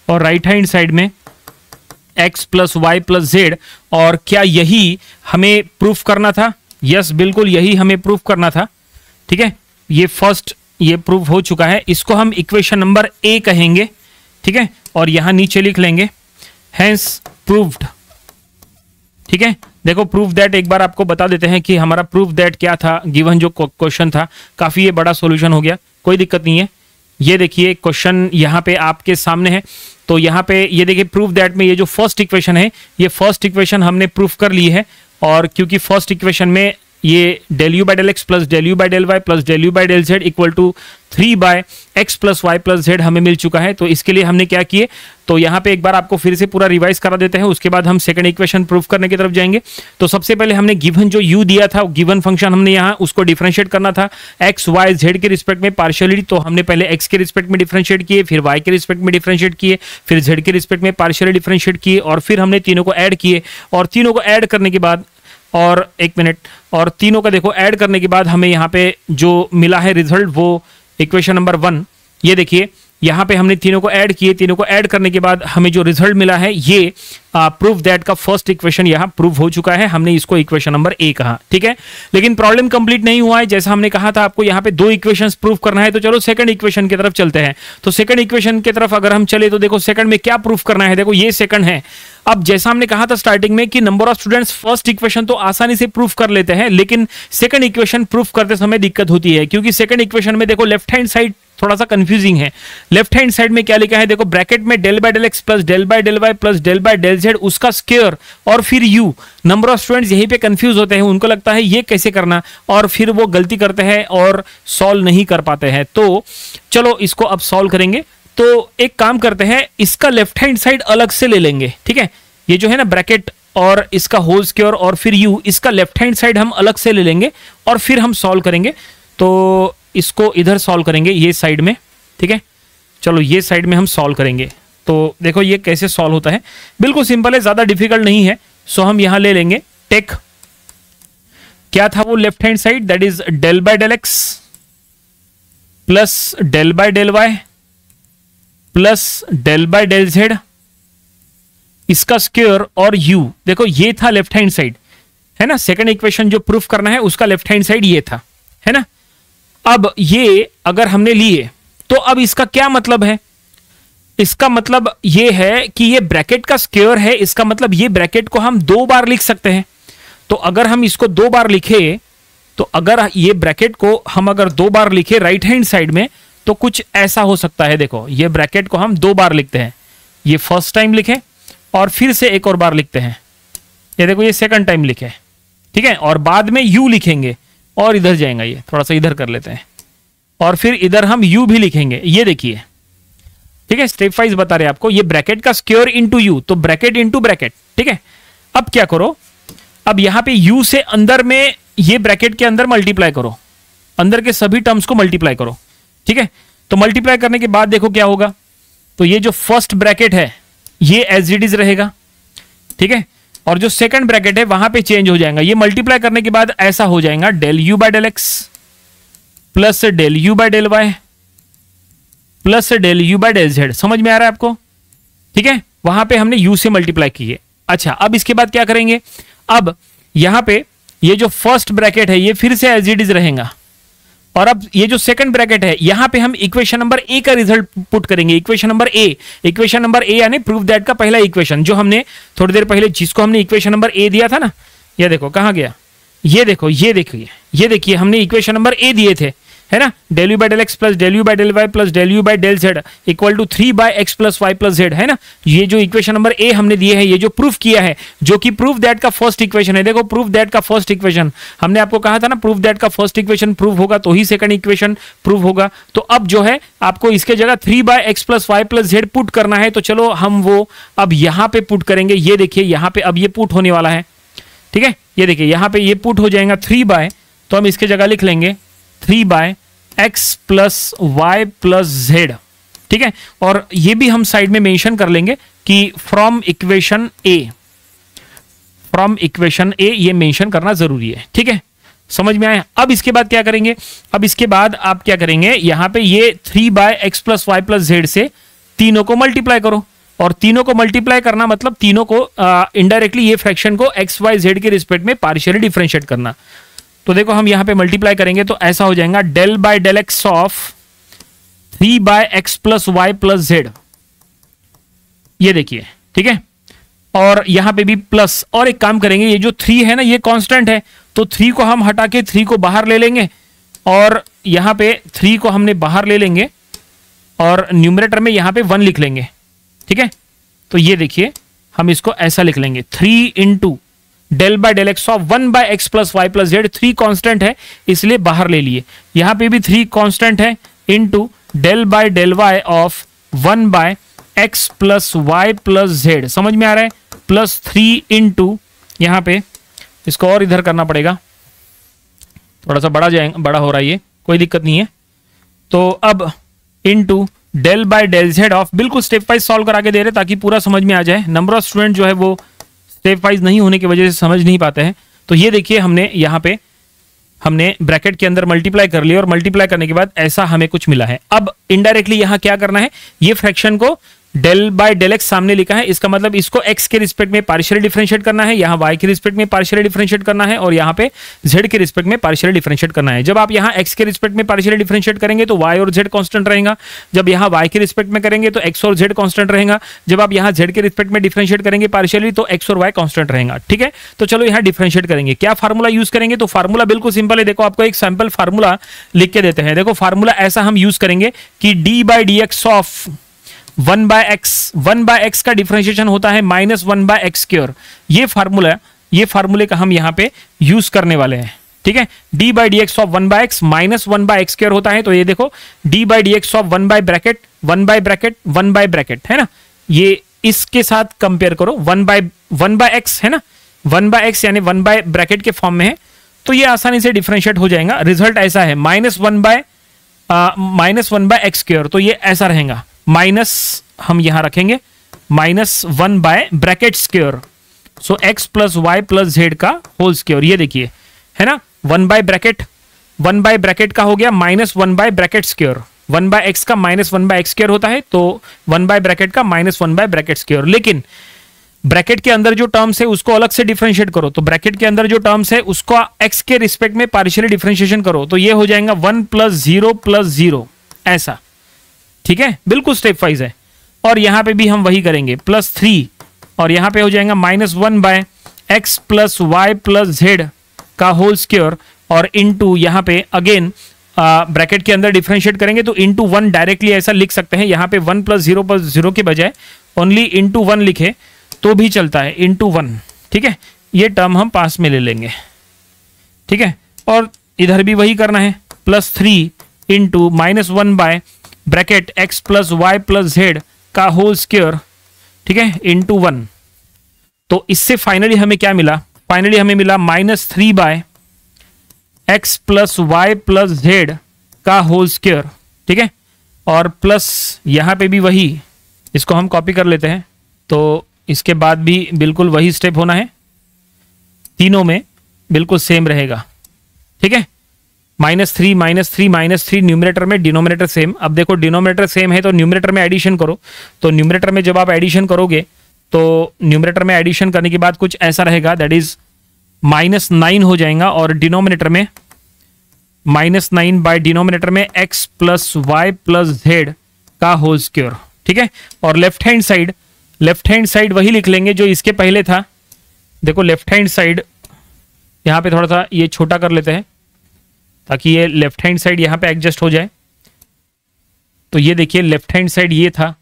[SPEAKER 1] और राइट हैंड साइड में x plus y plus z. और क्या यही हमें प्रूफ करना था? यस, बिल्कुल यही हमें प्रूफ करना था। ठीक है, ये फर्स्ट ये प्रूफ हो चुका है, इसको हम इक्वेशन नंबर ए कहेंगे। ठीक है, और यहां नीचे लिख लेंगे हेंस प्रूव्ड। ठीक है, देखो प्रूफ दैट एक बार आपको बता देते हैं कि हमारा प्रूफ दैट क्या था। गिवन जो क्वेश्चन था काफी ये बड़ा सॉल्यूशन हो गया, कोई दिक्कत नहीं है। ये देखिए क्वेश्चन यहाँ पे आपके सामने है, तो यहाँ पे ये देखिए प्रूफ दैट में ये जो फर्स्ट इक्वेशन है, ये फर्स्ट इक्वेशन हमने प्रूफ कर ली है। और क्योंकि फर्स्ट इक्वेशन में ये del u by del x plus del u by del y plus del u by del z equal to 3 by x plus y plus z हमें मिल चुका है। तो इसके लिए हमने क्या किए, तो यहाँ पे एक बार आपको फिर से पूरा रिवाइज करा देते हैं, उसके बाद हम सेकंड इक्वेशन प्रूफ करने की तरफ जाएंगे। तो सबसे पहले हमने गिवन जो u दिया था, गिवन फंक्शन हमने यहाँ उसको डिफरेंशिएट करना था x y z के रिस्पेक्ट में पार्शियली। तो हमने पहले x के रिस्पेक्ट में डिफरेंशिएट किए, फिर y के रिस्पेक्ट में डिफरेंशिएट किए, फिर z के रिस्पेक्ट में पार्शियली डिफरेंशिएट किए और फिर हमने तीनों को ऐड किए। और तीनों को ऐड करने के बाद और एक मिनट, और तीनों का देखो ऐड करने के बाद हमें यहाँ पे जो मिला है रिजल्ट वो इक्वेशन नंबर 1। ये देखिए यहाँ पे हमने तीनों को ऐड किए, तीनों को ऐड करने के बाद हमें जो रिजल्ट मिला है ये प्रूफ दैट का फर्स्ट इक्वेशन यहाँ प्रूफ हो चुका है। हमने इसको इक्वेशन नंबर ए कहा। ठीक है, लेकिन प्रॉब्लम कंप्लीट नहीं हुआ है। जैसा हमने कहा था आपको यहाँ पे 2 इक्वेशंस प्रूफ करना है, तो चलो सेकंड इक्वेशन की तरफ चलते हैं। तो सेकंड इक्वेशन की तरफ अगर हम चले तो देखो सेकंड में क्या प्रूफ करना है, देखो ये सेकंड है। अब जैसा हमने कहा था स्टार्टिंग में कि number of students first equation तो आसानी से प्रूफ कर लेते हैं, लेकिन सेकंड इक्वेशन प्रूफ करते समय दिक्कत होती है, क्योंकि सेकंड इक्वेशन में देखो लेफ्ट हैंड साइड थोड़ा सा कंफ्यूजिंग है। लेफ्ट हैंड साइड में क्या लिखा है, देखो ब्रैकेट में del by del x plus del by del y plus del by del z, उसका स्क्वायर और फिर u। नंबर ऑफ स्टूडेंट्स यहीं पे कंफ्यूज होते हैं, उनको लगता है ये कैसे करना, और फिर वो गलती करते हैं और सॉल्व नहीं कर पाते हैं। तो चलो इसको अब सॉल्व करेंगे। तो एक काम करते हैं, इसका लेफ्ट हैंड साइड अलग से ले लेंगे। ठीक है, ये जो है ना ब्रैकेट और इसका होल स्क्वायर और फिर u, इसका लेफ्ट हैंड साइड हम अलग से ले लेंगे और फिर हम सॉल्व करेंगे। तो इसको इधर सॉल्व करेंगे ये साइड में। ठीक है, चलो ये साइड में हम सॉल्व करेंगे। तो देखो ये कैसे सॉल्व होता है, बिल्कुल सिंपल है, ज्यादा डिफिकल्ट नहीं है। सो हम यहां ले लेंगे टेक, क्या था वो left hand side, that is del by del x plus del by del y plus del by del z, इसका स्क्वायर और u। देखो ये था लेफ्ट हैंड साइड, है ना। सेकंड इक्वेशन जो प्रूफ करना है उसका लेफ्ट हैंड साइड ये था, है ना। अब ये अगर हमने लिए तो अब इसका क्या मतलब है, इसका मतलब ये है कि ये ब्रैकेट का स्क्वायर है, इसका मतलब ये ब्रैकेट को हम 2 बार लिख सकते हैं। तो अगर हम इसको 2 बार लिखे, तो अगर ये ब्रैकेट को हम अगर 2 बार लिखे राइट हैंड साइड में, तो कुछ ऐसा हो सकता है। देखो ये ब्रैकेट को हम 2 बार लिखते हैं, ये फर्स्ट टाइम लिखे और फिर से एक और बार लिखते हैं, ये देखो ये सेकंड टाइम लिखे। ठीक है, और बाद में u लिखेंगे और इधर जाएगा, ये थोड़ा सा इधर कर लेते हैं, और फिर इधर हम u भी लिखेंगे। ये देखिए, ठीक है, स्टेप वाइज बता रहे हैं आपको, ये ब्रैकेट का स्क्वायर इनटू u, तो ब्रैकेट इनटू ब्रैकेट। ठीक है, अब क्या करो, अब यहां पे u से अंदर में ये ब्रैकेट के अंदर मल्टीप्लाई करो, अंदर के सभी टर्म्स को मल्टीप्लाई करो। ठीक है, तो मल्टीप्लाई करने के बाद देखो क्या होगा, तो ये जो फर्स्ट ब्रैकेट है ये एज इट इज रहेगा। ठीक है, और जो सेकंड ब्रैकेट है वहां पे चेंज हो जाएगा। ये मल्टीप्लाई करने के बाद ऐसा हो जाएगा del you by del x plus del you by del y plus del you by del z. समझ में आ रहा है आपको? ठीक है, वहां पे हमने u से मल्टीप्लाई किए। अच्छा, अब इसके बाद क्या करेंगे, अब यहां पे ये जो फर्स्ट ब्रैकेट है ये फिर से एज इट इज रहेगा, और अब ये जो सेकंड ब्रैकेट है यहां पे हम इक्वेशन नंबर ए का रिजल्ट पुट करेंगे। इक्वेशन नंबर ए यानी प्रूफ दैट का पहला इक्वेशन, जो हमने थोड़ी देर पहले जिसको हमने इक्वेशन नंबर ए दिया था ना, ये देखो कहां गया, ये देखो, ये देखिए हमने इक्वेशन नंबर ए दिए थे, है ना। Del you by del x plus del you by del y plus del you by del z equal to 3 by x plus y plus z, है ना। ये जो इक्वेशन नंबर ए हमने दिए है, ये जो प्रूफ किया है, जो कि प्रूफ दैट का फर्स्ट इक्वेशन है। देखो प्रूफ दैट का फर्स्ट इक्वेशन हमने आपको कहा था ना, प्रूफ दैट का फर्स्ट इक्वेशन प्रूफ होगा तो ही सेकंड इक्वेशन प्रूफ होगा। तो अब जो है आपको इसके जगह 3 by x plus y plus z put करना है। तो चलो हम वो अब यहां पे पुट करेंगे। ये देखिए यहां पे अब ये पुट होने वाला है। ठीक है, ये देखिए यहां पे ये पुट हो जाएगा 3 बाय, तो हम इसके जगह लिख लेंगे 3 by x plus y plus z. ठीक है, और ये भी हम साइड में मेंशन कर लेंगे कि फ्रॉम इक्वेशन ए ये मेंशन करना जरूरी है। ठीक है, समझ में आया? अब इसके बाद क्या करेंगे? अब इसके बाद आप क्या करेंगे, यहां पे ये 3/x + y + z से तीनों को मल्टीप्लाई करो, और तीनों को मल्टीप्लाई करना मतलब तीनों को इनडायरेक्टली ये फ्रैक्शन को x y z के रिस्पेक्ट में पार्शियली डिफरेंशिएट करना। तो देखो हम यहां पे मल्टीप्लाई करेंगे तो ऐसा हो जाएगा del x of 3/x + y + z, ये देखिए, ठीक है। और यहां पे भी प्लस, और एक काम करेंगे, ये जो 3 है ना ये कांस्टेंट है, तो 3 को हम हटा के 3 को बाहर ले लेंगे, और यहां पे 3 को हमने बाहर ले लेंगे और न्यूमरेटर में यहां पे 1 लिख लेंगे, ठीक है। तो ये देखिए हम इसको ऐसा लिख लेंगे 3 into del x of 1/x + y + z, 3 constant है इसलिए बाहर ले लिए, यहां पे भी 3 कांस्टेंट है, into del y of 1/x + y + z, समझ में आ रहा है, +3 इंटू, यहां पे इसको और इधर करना पड़ेगा, थोड़ा सा बड़ा हो रहा है ये, कोई दिक्कत नहीं है। तो अब इंटू del z ऑफ, बिल्कुल स्टेप वाइज सॉल्व करा के दे रहे ताकि पूरा समझ में आ जाए। नंबर ऑफ स्टूडेंट जो है वो स्टेप वाइज नहीं होने की वजह से समझ नहीं पाते हैं। तो ये देखिए हमने यहाँ पे हमने ब्रैकेट के अंदर मल्टीप्लाई कर लिया, और मल्टीप्लाई करने के बाद ऐसा हमें कुछ मिला है। अब इनडायरेक्टली यहां क्या करना है, ये फ्रैक्शन को del x सामने लिखा है, इसका मतलब इसको x के रिस्पेक्ट में पार्शियली डिफरेंशिएट करना है, यहाँ y के रिस्पेक्ट में पार्शियली डिफरेंशिएट करना है, और यहाँ पे z के रिस्पेक्ट में पार्शियली डिफरेंशिएट करना है। जब आप यहाँ x के रिस्पेक्ट में पार्शियली डिफरेंशिएट करेंगे तो y और z कांस्टेंट रहेगा, जब यहाँ y के रिस्पेक्ट में करेंगे तो x और z कांस्टेंट रहेगा, जब आप यहाँ z के रिस्पेक्ट में डिफरेंशिएट करेंगे पार्शियली तो x और y कांस्टेंट रहेगा, ठीक है। तो चलो यहाँ डिफरेंशिएट करेंगे, क्या फार्मूला यूज करेंगे, तो फार्मूला बिल्कुल सिंपल है, देखो आपको एक सैंपल फार्मूला लिख के देते हैं। देखो फार्मूला ऐसा हम यूज करेंगे कि d/dx ऑफ 1/x का डिफरेंशिएशन होता है -1/x², ये फार्मूले का हम यहां पे यूज करने वाले हैं, ठीक है। d/dx ऑफ 1/x -1/x² होता है, तो ये देखो d/dx ऑफ 1/ब्रैकेट है ना, ये इसके साथ कंपेयर करो, 1/x है ना, 1/x यानी 1/ब्रैकेट के फॉर्म में है, तो ये आसानी से डिफरेंशिएट हो जाएगा। रिजल्ट ऐसा है -1/x², तो ये ऐसा रहेगा, माइनस हम यहां रखेंगे -1/ब्रैकेट², सो x + y + z का होल स्क्वायर, ये देखिए है ना, 1/ब्रैकेट का हो गया -1/ब्रैकेट², 1/x का -1/x² होता है, तो 1/ब्रैकेट का -1/ब्रैकेट²। लेकिन ब्रैकेट के अंदर जो टर्म्स है उसको अलग से डिफरेंशिएट करो, तो ब्रैकेट के अंदर जो टर्म्स है उसको x के रिस्पेक्ट में पार्शियली डिफरेंशिएशन करो, तो ये हो जाएगा 1 + 0 + 0 ऐसा, ठीक है, बिल्कुल स्टेप वाइज है। और यहां पे भी हम वही करेंगे, +3, और यहां पे हो जाएगा -1/x + y + z का होल स्क्वायर, और इनटू यहां पे अगेन ब्रैकेट के अंदर डिफरेंशिएट करेंगे तो इनटू 1 डायरेक्टली ऐसा लिख सकते हैं, यहां पे 1 + 0 + 0 के बजाय ओनली इनटू 1 लिखे तो भी चलता है, इनटू 1, ठीक है। ये टर्म हम पास में ले लेंगे, ठीक है। और इधर भी वही करना है, +3 इंटू -1/ब्रैकेट x + y + z का होल स्क्वायर, ठीक है, इनटू 1। तो इससे फाइनली हमें क्या मिला, फाइनली हमें मिला -3/x + y + z का होल स्क्वायर, ठीक है। और प्लस यहां पे भी वही, इसको हम कॉपी कर लेते हैं, तो इसके बाद भी बिल्कुल वही स्टेप होना है, तीनों में बिल्कुल सेम रहेगा, ठीक है। -3 न्यूमरेटर में, डिनोमिनेटर सेम। अब देखो डिनोमिनेटर सेम है तो न्यूमरेटर में एडिशन करो, तो न्यूमरेटर में जब आप एडिशन करोगे तो न्यूमरेटर में एडिशन करने के बाद कुछ ऐसा रहेगा, दैट इज -9 हो जाएगा, और डिनोमिनेटर में -9 बाय डिनोमिनेटर में x + y + z का होल स्क्वायर, ठीक है। और लेफ्ट हैंड साइड वही लिख लेंगे जो इसके पहले था। देखो लेफ्ट हैंड साइड यहां पे थोड़ा सा ये छोटा कर लेते हैं ताकि ये लेफ्ट हैंड साइड यहां पे एडजस्ट हो जाए। तो ये देखिए लेफ्ट हैंड साइड ये था,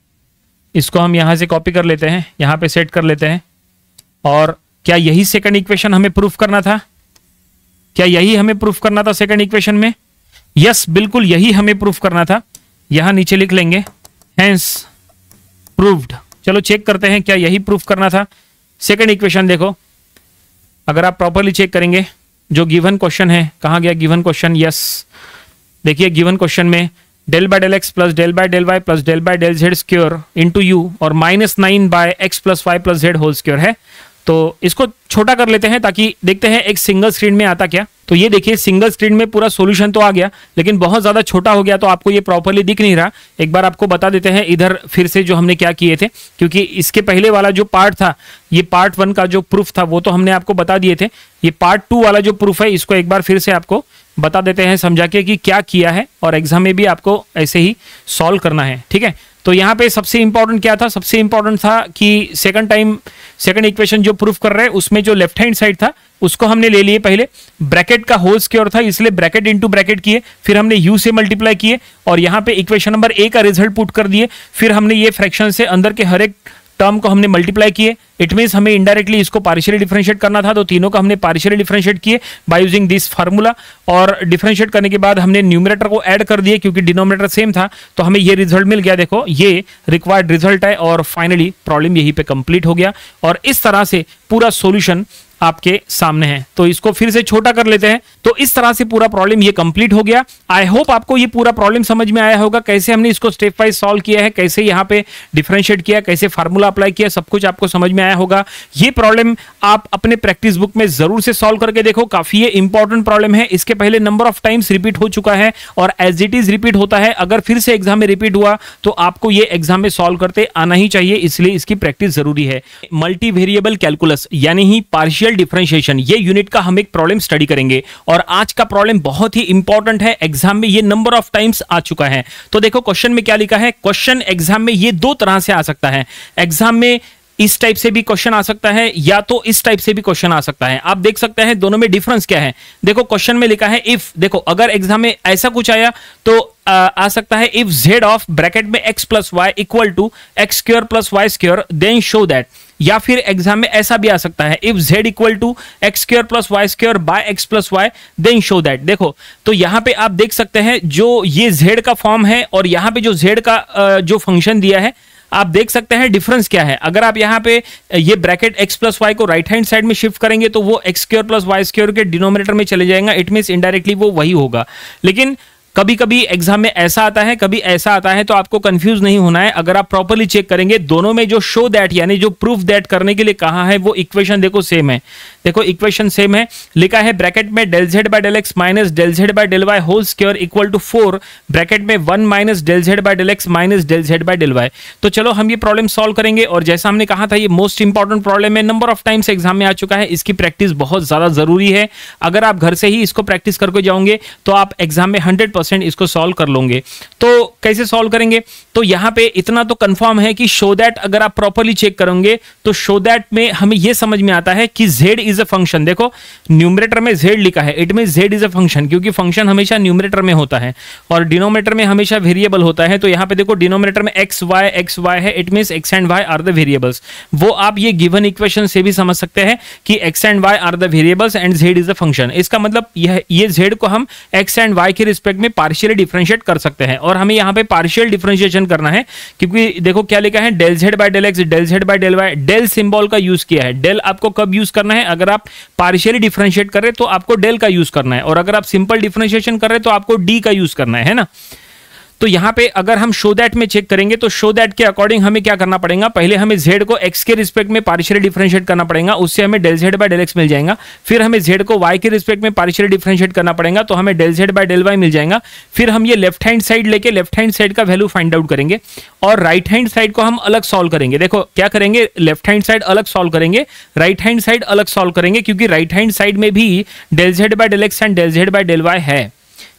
[SPEAKER 1] इसको हम यहां से कॉपी कर लेते हैं, यहां पे सेट कर लेते हैं। और क्या यही सेकंड इक्वेशन हमें प्रूफ करना था, क्या यही हमें प्रूफ करना था सेकंड इक्वेशन में? यस, बिल्कुल यही हमें प्रूफ करना था, यहां नीचे लिख लेंगे हेंस प्रूव्ड। चलो चेक करते हैं क्या यही प्रूफ करना था। सेकंड इक्वेशन देखो, अगर आप प्रॉपरली चेक करेंगे जो गिवन क्वेश्चन है, कहां गया गिवन क्वेश्चन, यस देखिए गिवन क्वेश्चन में del/x + del/y + del/z square into u और -9/x + y + z whole square है। तो इसको छोटा कर लेते हैं ताकि देखते हैं एक सिंगल स्क्रीन में आता क्या। तो ये देखिए सिंगल स्क्रीन में पूरा सॉल्यूशन तो आ गया, लेकिन बहुत ज्यादा छोटा हो गया तो आपको ये प्रॉपर्ली दिख नहीं रहा। एक बार आपको बता देते हैं इधर फिर से जो हमने क्या किए थे, क्योंकि इसके पहले वाला जो पार्ट था, ये पार्ट 1 का जो प्रूफ था वो तो हमने आपको बता दिए थे। ये पार्ट 2 वाला जो प्रूफ है इसको एक बार फिर से आपको बता देते हैं समझा के कि क्या किया है, और एग्जाम में भी आपको ऐसे ही सॉल्व करना है, ठीक है। तो यहाँ पे सबसे इंपॉर्टेंट क्या था, सबसे इंपॉर्टेंट था कि सेकंड इक्वेशन जो प्रूफ कर रहे हैं उसमें जो लेफ्ट हैंड साइड था उसको हमने ले लिए, पहले ब्रैकेट का होल स्क्वायर था इसलिए ब्रैकेट इंटू ब्रैकेट किए, फिर हमने u से मल्टीप्लाई किए और यहाँ पे इक्वेशन नंबर a का रिजल्ट पुट कर दिए, फिर हमने ये फ्रैक्शन से अंदर के हर एक टर्म को हमने मल्टीप्लाई किए। इट मींस हमें इनडायरेक्टली इसको पार्शियली डिफरेंशिएट करना था, तो तीनों को हमने पार्शियली डिफरेंशिएट किए बाय यूजिंग दिस फार्मूला, और डिफरेंशिएट करने के बाद हमने न्यूमरेटर को ऐड कर दिए क्योंकि डिनोमिनेटर सेम था, तो हमें ये रिजल्ट मिल गया। देखो ये रिक्वायर्ड रिजल्ट है और फाइनली प्रॉब्लम यहीं पे कंप्लीट हो गया, और इस तरह से पूरा सॉल्यूशन आपके सामने है। तो इसको फिर से छोटा कर लेते हैं। तो इस तरह से पूरा प्रॉब्लम ये कंप्लीट हो गया। आई होप आपको ये पूरा प्रॉब्लम समझ में आया होगा, कैसे हमने इसको स्टेप वाइज सॉल्व किया है, कैसे यहाँ पे डिफरेंशिएट किया, कैसे फार्मूला अप्लाई किया, सब कुछ आपको समझ में आया होगा। ये प्रॉब्लम आप अपने प्रैक्टिस बुक में जरूर से सॉल्व करके देखो, काफी ये इंपॉर्टेंट प्रॉब्लम है। इसके पहले नंबर ऑफ टाइम्स रिपीट हो चुका है और एज इट इज रिपीट होता है। अगर फिर से एग्जाम में रिपीट हुआ तो आपको ये एग्जाम में सॉल्व करते आना ही चाहिए, इसलिए इसकी प्रैक्टिस जरूरी है। मल्टी वेरिएबल कैलकुलस यानी ही पार्शियल डिफरेंशिएशन, ये यूनिट का हम एक प्रॉब्लम स्टडी करेंगे, और आज का प्रॉब्लम बहुत ही इंपॉर्टेंट है। एग्जाम में ये नंबर ऑफ टाइम्स आ चुका है। तो देखो क्वेश्चन में क्या लिखा है। क्वेश्चन एग्जाम में ये दो तरह से आ सकता है। एग्जाम में इस टाइप से भी क्वेश्चन आ सकता है या तो इस टाइप से भी क्वेश्चन आ सकता है। आप देख सकते हैं दोनों में डिफरेंस क्या है। देखो क्वेश्चन में लिखा है इफ, देखो अगर एग्जाम में ऐसा कुछ आया तो आ सकता है इफ z ऑफ ब्रैकेट में x plus y equal to x square plus Y square then show that, या फिर एग्जाम में ऐसा भी आ सकता है if z equal to x square plus Y square by x plus y then show that. देखो तो यहां पे आप देख सकते हैं जो ये z का फॉर्म है और यहां पे जो z का जो फंक्शन दिया है, आप देख सकते हैं डिफरेंस क्या है। अगर आप यहां पे ये ब्रैकेट x प्लस वाई को राइट हैंड साइड में शिफ्ट करेंगे तो वो x square plus Y square के डिनोमिनेटर में चले जाएगा। इट मींस इनडायरेक्टली वो वही होगा। लेकिन कभी कभी एग्जाम में ऐसा आता है, कभी ऐसा आता है, तो आपको कंफ्यूज नहीं होना है। अगर आप प्रॉपर्ली चेक करेंगे दोनों में जो शो दैट यानी जो प्रूफ दैट करने के लिए कहा है वो इक्वेशन देखो सेम है। देखो इक्वेशन सेम है, लिखा है ब्रैकेट में del Z by del x minus del Z by del y whole square equal to 4, bracket में 1 minus del Z by del x minus del Z by del Y. तो चलो हम ये problem solve करेंगे, और जैसा हमने कहा था ये मोस्ट इंपॉर्टेंट प्रॉब्लम है, नंबर ऑफ टाइम्स एग्जाम में आ चुका है, इसकी प्रैक्टिस बहुत ज्यादा जरूरी है। अगर आप घर से ही इसको प्रैक्टिस करके जाओगे तो आप एग्जाम में 100% इसको सॉल्व कर लोगे। तो कैसे सॉल्व करेंगे, तो यहां पे इतना तो कंफर्म है कि शो दैट अगर आप प्रॉपर्ली चेक करोगे तो शो दैट में हमें यह समझ में आता है कि z इज अ फंक्शन। देखो न्यूमरेटर में z लिखा है, it means z is a function, क्योंकि फंक्शन हमेशा न्यूमरेटर में होता है और डिनोमिनेटर में हमेशा वेरिएबल होता है। तो यहां पे देखो डिनोमिनेटर में x y है, it means x and y are the variables. वो आप ये गिवन इक्वेशन से भी समझ सकते हैं कि x and y are the variables and z is a function. इसका मतलब ये z को हम x एंड y के रिस्पेक्ट में पार्शियली डिफरेंशिएट कर सकते हैं, और हमें यहाँ पे पार्शियल डिफरेंशिएशन करना है क्योंकि देखो क्या लिखा है del Z by del x del Z by del y. Del symbol का यूज किया है। डेल आपको कब यूज करना है, अगर आप पार्शियली डिफरेंशिएट कर रहे तो आपको डेल का यूज करना है, और अगर आप सिंपल डिफरेंशिएशन कर रहे तो आपको डी का यूज करना है ना। तो यहां पे अगर हम शो दैट में चेक करेंगे तो शो दैट के अकॉर्डिंग हमें क्या करना पड़ेगा, पहले हमें z को x के रिस्पेक्ट में पार्शियली डिफरेंशिएट करना पड़ेगा, उससे हमें del z by del x मिल जाएगा। फिर हमें z को y के रिस्पेक्ट में पार्शियली डिफरेंशिएट करना पड़ेगा, तो हमें del z by del y मिल जाएगा। फिर हम ये लेफ्ट हैंड साइड लेके लेफ्ट हैंड साइड का वैल्यू फाइंड आउट करेंगे और राइट हैंड साइड को हम अलग सॉल्व करेंगे। देखो क्या करेंगे, लेफ्ट हैंड साइड अलग सॉल्व करेंगे, राइट हैंड साइड अलग सॉल्व करेंगे, क्योंकि राइट हैंड साइड में भी del z by del x and del z by del y है,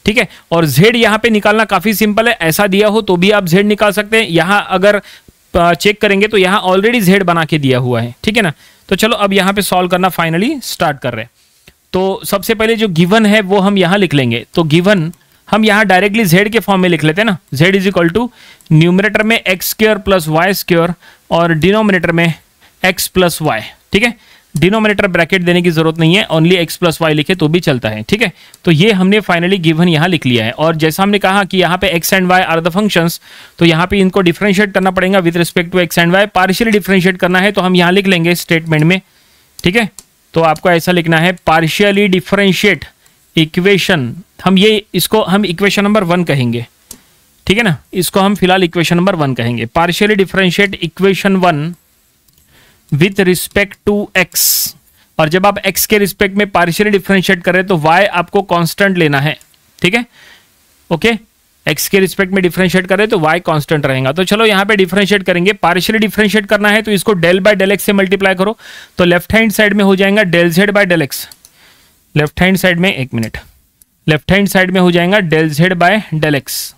[SPEAKER 1] ठीक है। और z यहां पे निकालना काफी सिंपल है, ऐसा दिया हो तो भी आप z निकाल सकते हैं। यहां अगर चेक करेंगे तो यहां ऑलरेडी z बना के दिया हुआ है, ठीक है ना। तो चलो अब यहां पे सॉल्व करना फाइनली स्टार्ट कर रहे हैं। तो सबसे पहले जो गिवन है वो हम यहां लिख लेंगे। तो गिवन हम यहां डायरेक्टली z के फॉर्म में लिख लेते हैं ना। z is equal to numerator में x square plus Y square और डिनोमिनेटर में x प्लस वाई, ठीक है। डिनोमिनेटर ब्रैकेट देने की जरूरत नहीं है, ओनली x प्लस वाई लिखे तो भी चलता है, ठीक है। तो ये हमने फाइनली गिवन यहां लिख लिया है, और जैसा हमने कहा कि यहाँ पे x and y are the functions, तो यहाँ पे इनको डिफरेंशिएट करना पड़ेगा with respect to x and y। Partially differentiate करना है तो हम यहाँ लिख लेंगे स्टेटमेंट में, ठीक है। तो आपको ऐसा लिखना है पार्शियली डिफरेंशिएट इक्वेशन, हम इक्वेशन नंबर 1 कहेंगे, ठीक है ना। इसको हम फिलहाल इक्वेशन नंबर 1 कहेंगे। Partially differentiate equation 1 with respect to x और जब आप x के रिस्पेक्ट में पार्शियली डिफरेंशिएट कर रहे हैं तो y आपको कांस्टेंट लेना है, ठीक है, ओके। x के रिस्पेक्ट में डिफरेंशिएट कर रहे हैं तो y कांस्टेंट रहेगा। तो चलो यहाँ पे डिफरेंशिएट करेंगे, पार्शियली डिफरेंशिएट करना है तो इसको डेल बाय डेल एक्स से मल्टीप्लाई करो, तो लेफ्ट हैंड साइड में हो जाएगा del Z by del x, left hand side में, एक मिनट, लेफ्ट हैंड साइड में हो जाएगा del Z by del x,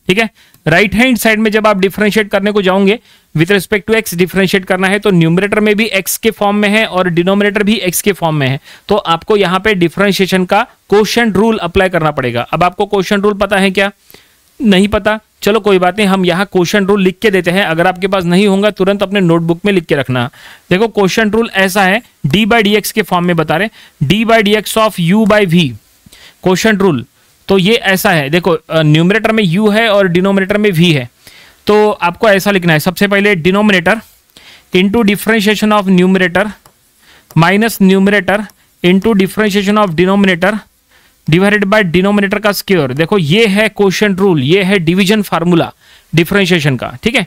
[SPEAKER 1] ठीक है। राइट हैंड साइड में जब आप डिफरेंशिएट करने को जाओगे with respect to x differentiate करना है तो न्यूमरेटर में भी एक्स के फॉर्म में है और डिनोमिनेटर भी एक्स के फॉर्म में है, तो आपको यहाँ पे डिफरेंशिएशन का कोशेंट रूल अप्लाई करना पड़ेगा। अब आपको कोशेंट रूल पता है क्या? नहीं पता, चलो कोई बात नहीं, हम यहाँ कोशेंट रूल लिख के देते हैं, अगर आपके पास नहीं होगा तुरंत अपने नोटबुक में लिख के रखना। देखो कोशेंट रूल ऐसा है, डी बाई डी एक्स के फॉर्म में बता रहे, d by d x of u by v, quotient rule. तो ये ऐसा है, देखो न्यूमरेटर में u है और डिनोमिनेटर में v है, तो आपको ऐसा लिखना है, सबसे पहले denominator into differentiation of numerator minus numerator into differentiation of denominator divided by denominator का स्क्वायर। देखो ये है कोशेंट रूल, ये है डिवीजन फार्मूला डिफरेंशिएशन का, ठीक है।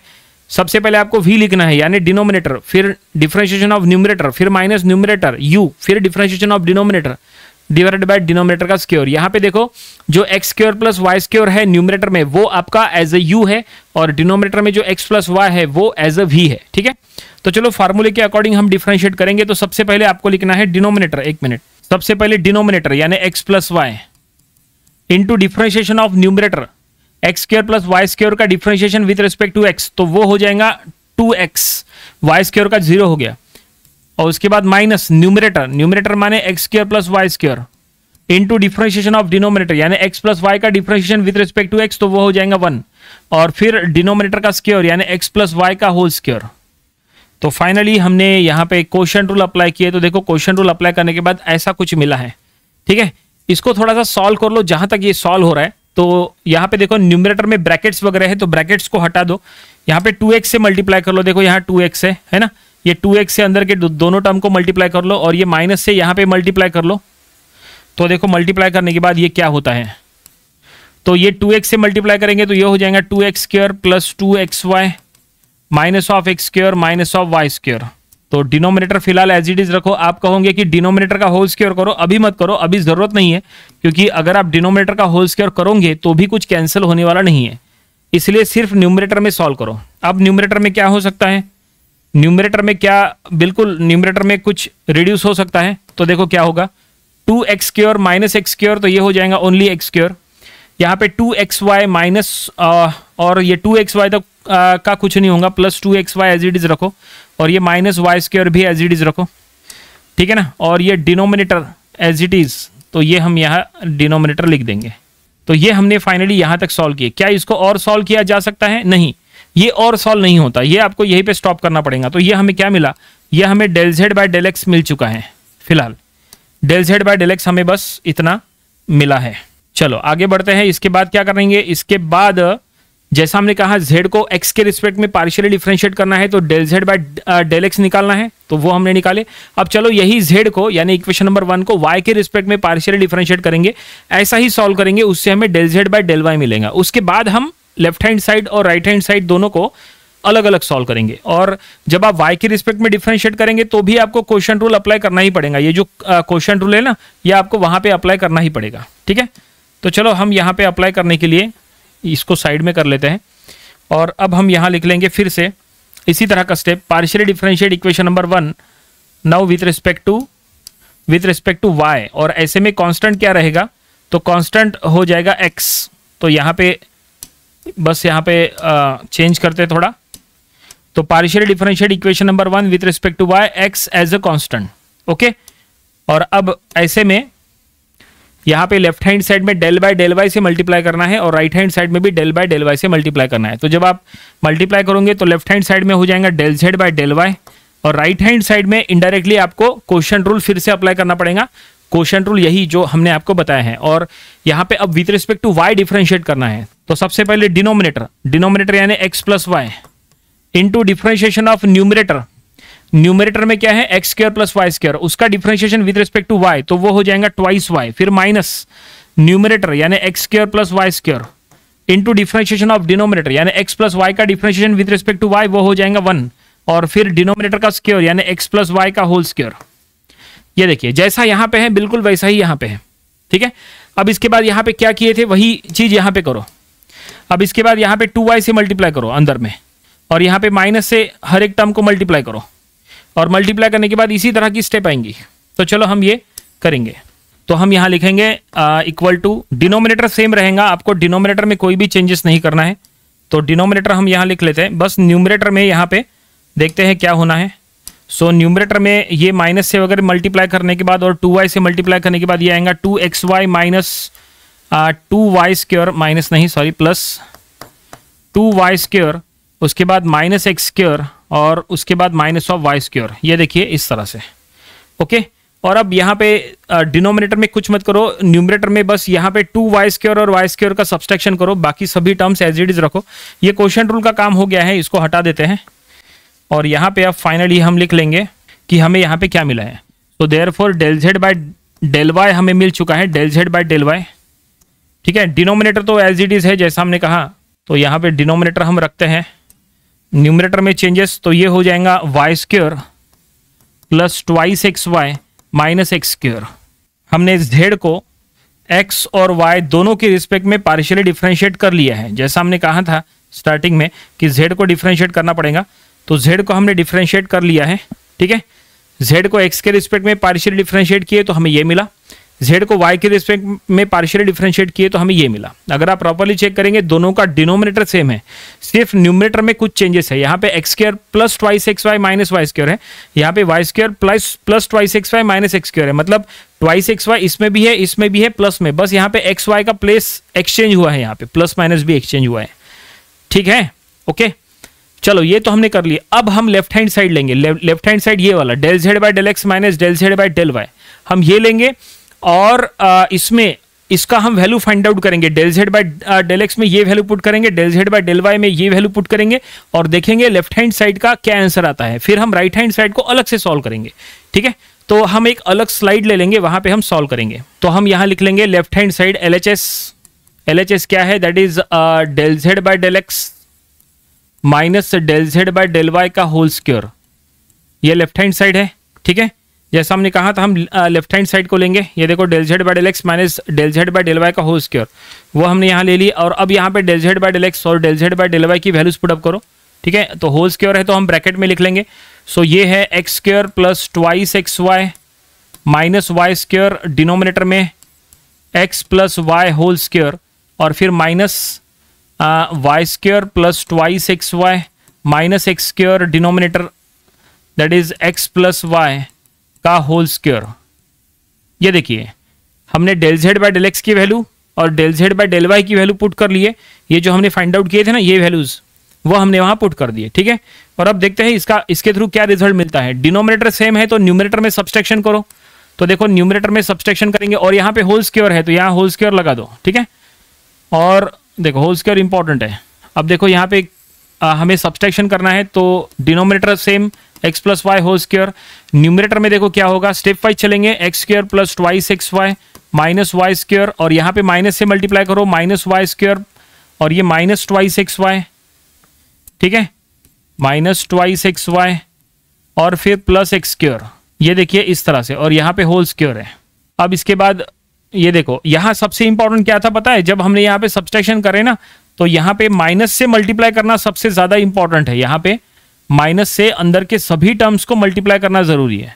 [SPEAKER 1] सबसे पहले आपको v लिखना है यानी डिनोमिनेटर, फिर डिफरेंशिएशन ऑफ न्यूमरेटर, फिर माइनस न्यूमरेटर u, फिर differentiation of denominator divided by denominator का स्क्वायर। यहाँ पे देखो जो x square plus Y square है न्यूमरेटर में वो आपका एज ए यू है और डिनोमिनेटर में जो एक्स प्लस वाई है वो एज ए वी है, ठीक है। तो चलो फार्मूले के अकॉर्डिंग हम डिफरेंशिएट करेंगे। तो सबसे पहले आपको लिखना है डिनोमिनेटर, एक मिनट, सबसे पहले डिनोमिनेटर यानी x plus Y into differentiation of numerator, X square plus Y square का differentiation with respect to x, तो वो हो जाएगा 2x, वाई स्क्वायर का 0 हो गया, और उसके बाद माइनस न्यूमरेटर, न्यूमरेटर माने x square plus Y square into differentiation of denominator यानी एक्स प्लस वाई का differentiation with respect to x, तो वो हो जाएगा 1, और फिर डिनोमिनेटर का स्क्वायर यानी एक्स प्लस वाई का होल स्क्वायर। तो फाइनली हमने यहाँ पे कोशेंट रूल अप्लाई किए, तो देखो कोशेंट रूल अप्लाई करने के बाद ऐसा कुछ मिला है, ठीक है। इसको थोड़ा सा सॉल्व कर लो, जहां तक ये सॉल्व हो रहा है। तो यहाँ पे देखो न्यूमरेटर में ब्रैकेट्स वगैरह है तो ब्रैकेट्स को हटा दो, यहाँ पे 2x से मल्टीप्लाई कर लो, देखो यहाँ 2x है ना, ये 2x से अंदर के दोनों टर्म को मल्टीप्लाई कर लो और ये माइनस से यहाँ पे मल्टीप्लाई कर लो। तो देखो मल्टीप्लाई करने के बाद ये क्या होता है, तो ये 2x से मल्टीप्लाई करेंगे तो ये हो जाएगा 2x square plus 2xy minus of x square minus of Y square. तो डिनोमिनेटर फिलहाल एज इट इज रखो। आप कहोगे कि डिनोमिनेटर का होल स्क्वायर करो, अभी मत करो, अभी जरूरत नहीं है, क्योंकि अगर आप डिनोमिनेटर का होल स्क्वायर करोगे तो भी कुछ कैंसिल होने वाला नहीं है, इसलिए सिर्फ न्यूमरेटर में सॉल्व करो। अब न्यूमरेटर में क्या हो सकता है, न्यूमरेटर में क्या, बिल्कुल न्यूमरेटर में कुछ रिड्यूस हो सकता है। तो देखो क्या होगा, 2x square minus x square, तो ये हो जाएगा ओनली एक्स स्क्वायर, यहाँ पे 2xy माइनस और ये 2xy तक का कुछ नहीं होगा, plus 2xy as it is रखो और ये माइनस वाई स्क्वायर भी एज इट इज रखो, ठीक है ना। और ये डिनोमिनेटर एज इट इज, तो ये हम यहाँ डिनोमिनेटर लिख देंगे। तो ये हमने फाइनली यहाँ तक सॉल्व किए। क्या इसको और सॉल्व किया जा सकता है? नहीं, ये और सॉल्व नहीं होता, ये आपको यहीं पे स्टॉप करना पड़ेगा। तो ये हमें क्या मिला, ये हमें del Z by del X मिल चुका है। फिलहाल del Z by del X हमें बस इतना मिला है। चलो आगे बढ़ते हैं। इसके बाद क्या करेंगे, इसके बाद जैसा हमने कहा z को x के रिस्पेक्ट में पार्शियली डिफरेंशिएट करना है तो del Z by del x निकालना है, तो वो हमने निकाले। अब चलो यही z को यानी इक्वेशन नंबर 1 को y के रिस्पेक्ट में पार्शियली डिफरेंशिएट करेंगे, ऐसा ही सॉल्व करेंगे, उससे हमें del Z by del y मिलेगा। उसके बाद हम लेफ्ट हैंड साइड और राइट हैंड साइड दोनों को अलग अलग सॉल्व करेंगे। और जब आप y के रिस्पेक्ट में डिफरेंशिएट करेंगे तो भी आपको कोशेंट रूल अप्लाई करना ही पड़ेगा। ये जो कोशेंट रूल है ना, ये आपको वहां पे अप्लाई करना ही पड़ेगा, ठीक है। तो चलो हम यहाँ पे अप्लाई करने के लिए इसको साइड में कर लेते हैं और अब हम यहाँ लिख लेंगे फिर से इसी तरह का step, partially differentiate equation number 1 now with respect to y। और ऐसे में कांस्टेंट क्या रहेगा, तो कांस्टेंट हो जाएगा x। तो यहाँ पे बस यहाँ पे चेंज करते हैं थोड़ा, तो partially differentiate equation number 1 with respect to y, x as a constant, okay. और अब ऐसे में यहाँ पे लेफ्ट हैंड साइड में डेल बाय डेल वाई से मल्टीप्लाई करना है और राइट हैंड साइड में भी डेल बाय डेल वाई से मल्टीप्लाई करना है। तो जब आप मल्टीप्लाई करोगे तो लेफ्ट हैंड साइड में हो जाएगा del Z by del y और राइट हैंड साइड में इनडायरेक्टली आपको कोशेंट रूल फिर से अप्लाई करना पड़ेगा। कोशेंट रूल यही जो हमने आपको बताया है। और यहाँ पे अब with respect to Y differentiate करना है, तो सबसे पहले डिनोमिनेटर यानी x plus Y into differentiation of numerator. Numerator में क्या है, x square plus Y square, उसका differentiation with respect to Y, तो वो हो जाएगा ट्वाइस वाई, फिर माइनस न्यूमरेटर यानी X square plus Y square into differentiation of denominator यानी एक्स प्लस वाई का differentiation with respect to Y, वो हो जाएगा 1, और फिर डिनोमिनेटर का स्क्वायर यानी एक्स प्लस वाई का होल स्क्वायर। ये देखिए जैसा यहाँ पे है बिल्कुल वैसा ही यहाँ पे है, ठीक है। अब इसके बाद यहाँ पे क्या किए थे वही चीज यहाँ पे करो। अब इसके बाद यहाँ पे 2y से मल्टीप्लाई करो अंदर में, और यहाँ पे माइनस से हर एक टर्म को मल्टीप्लाई करो, और मल्टीप्लाई करने के बाद इसी तरह की स्टेप आएंगी। तो चलो हम ये करेंगे। तो हम यहाँ लिखेंगे इक्वल टू, डिनोमिनेटर सेम रहेगा, आपको डिनोमिनेटर में कोई भी चेंजेस नहीं करना है। तो डिनोमिनेटर हम यहाँ लिख लेते हैं, बस न्यूमरेटर में यहाँ पे देखते हैं क्या होना है। सो न्यूमरेटर में ये माइनस से वगैरह मल्टीप्लाई करने के बाद और 2y से मल्टीप्लाई करने के बाद ये आएगा 2xy minus 2y square, minus नहीं सॉरी प्लस 2y स्क्वायर, उसके बाद माइनस एक्स स्क्वायर, और उसके बाद माइनस ऑफ वाई स्क्वायर। ये देखिए इस तरह से, ओके। और अब यहाँ पे डिनोमिनेटर में कुछ मत करो, न्यूमरेटर में बस यहाँ पे 2y स्क्वायर और y स्क्वायर का सब्सट्रैक्शन करो, बाकी सभी टर्म्स एज इट इज रखो। ये क्वोशिएंट रूल का काम हो गया है, इसको हटा देते हैं। और यहाँ पे अब फाइनली हम लिख लेंगे कि हमें यहाँ पे क्या मिला है। तो therefore del z by del y हमें मिल चुका है, del z by del y, ठीक है। डिनोमिनेटर तो एज इट इज है जैसा हमने कहा, तो यहाँ पे डिनोमिनेटर हम रखते हैं। न्यूमरेटर में चेंजेस तो ये हो जाएगा y square plus twice x Y minus x square. हमने z को x और y दोनों के रिस्पेक्ट में पार्शियली डिफरेंशिएट कर लिया है, जैसा हमने कहा था स्टार्टिंग में कि z को डिफरेंशिएट करना पड़ेगा। तो z को हमने डिफरेंशिएट कर लिया है, ठीक है। z को x के रिस्पेक्ट में पार्शियली डिफरेंशिएट किए तो हमें ये मिला, z को y के रिस्पेक्ट में पार्शियली डिफरेंशिएट किए तो हमें ये मिला। अगर आप प्रॉपर्ली चेक करेंगे दोनों का डिनोमिनेटर सेम है, सिर्फ न्यूमरेटर में कुछ चेंजेस है। यहाँ पे x square plus twice x Y minus Y square है, यहाँ पे y square plus twice x Y minus x square है, मतलब ट्वाइस एक्स वाई इसमें भी है प्लस में, बस यहाँ पे एक्स वाई का प्लेस एक्सचेंज हुआ है, यहाँ पे प्लस माइनस भी एक्सचेंज हुआ है, ठीक है, ओके। चलो ये तो हमने कर लिया। अब हम लेफ्ट हैंड साइड लेंगे, लेफ्ट हैंड साइड ये वाला del z by del x minus del z by del y, हम ये लेंगे और इसमें इसका हम वैल्यू फाइंड आउट करेंगे। Del z by del x में ये वैल्यू पुट करेंगे, del z by del y में ये वैल्यू पुट करेंगे, और देखेंगे लेफ्ट हैंड साइड का क्या आंसर आता है। फिर हम राइट हैंड साइड को अलग से सॉल्व करेंगे, ठीक है। तो हम एक अलग स्लाइड ले लेंगे, वहां पे हम सॉल्व करेंगे। तो हम यहां लिख लेंगे लेफ्ट हैंड साइड LHS क्या है, that is del z by del x minus del z by del Y का होल स्क्वायर। ये लेफ्ट हैंड साइड है, ठीक है। जैसा हमने कहा था हम लेफ्ट हैंड साइड को लेंगे, ये देखो del z by del x minus del z by del Y का होल स्क्वायर, वो हमने यहाँ ले ली। और अब यहाँ पे del z by del x और del z by del Y की वैल्यूज पुट अप करो, ठीक है। तो होल स्क्वायर है तो हम ब्रैकेट में लिख लेंगे। सो ये है x square plus twice x Y minus Y square, denominator में x plus Y whole square, और फिर minus Y square plus twice x Y minus x square, denominator that is x plus Y का whole square. ये देखिए हमने del z by del X की value और del z by del Y की value put कर लिए। ये जो हमने फाइंड आउट किए थे ना ये वैल्यूज, वो हमने वहां पुट कर दिए, ठीक है। और अब देखते हैं इसके थ्रू क्या रिजल्ट मिलता है। डिनोमिनेटर सेम है तो न्यूमरेटर में सब्सट्रैक्शन करो। तो देखो न्यूमरेटर में सब्सट्रैक्शन करेंगे और यहाँ पे होल स्क्वायर है तो यहाँ होल स्क्वायर लगा दो, ठीक है। और देखो होल स्क्वायर इंपॉर्टेंट है। अब देखो यहाँ पे हमें सब्सट्रैक्शन करना है तो denominator same x plus Y whole square, numerator में देखो क्या होगा, स्टेप वाइज चलेंगे, x square plus twice x Y minus Y square, और यहाँ पे माइनस से मल्टीप्लाई करो माइनस वाई स्क्वायर, और ये माइनस ट्वाइस एक्स वाई, ठीक है, माइनस ट्वाइस एक्स वाई, और फिर प्लस एक्स स्क्वायर, ये देखिए इस तरह से, और यहाँ पे होल स्क्वायर है। अब इसके बाद ये देखो यहाँ सबसे इंपॉर्टेंट क्या था पता है, जब हमने यहाँ पे सब्सट्रैक्शन करे ना तो यहाँ पे माइनस से मल्टीप्लाई करना सबसे ज्यादा इंपॉर्टेंट है। यहाँ पे माइनस से अंदर के सभी टर्म्स को मल्टीप्लाई करना जरूरी है,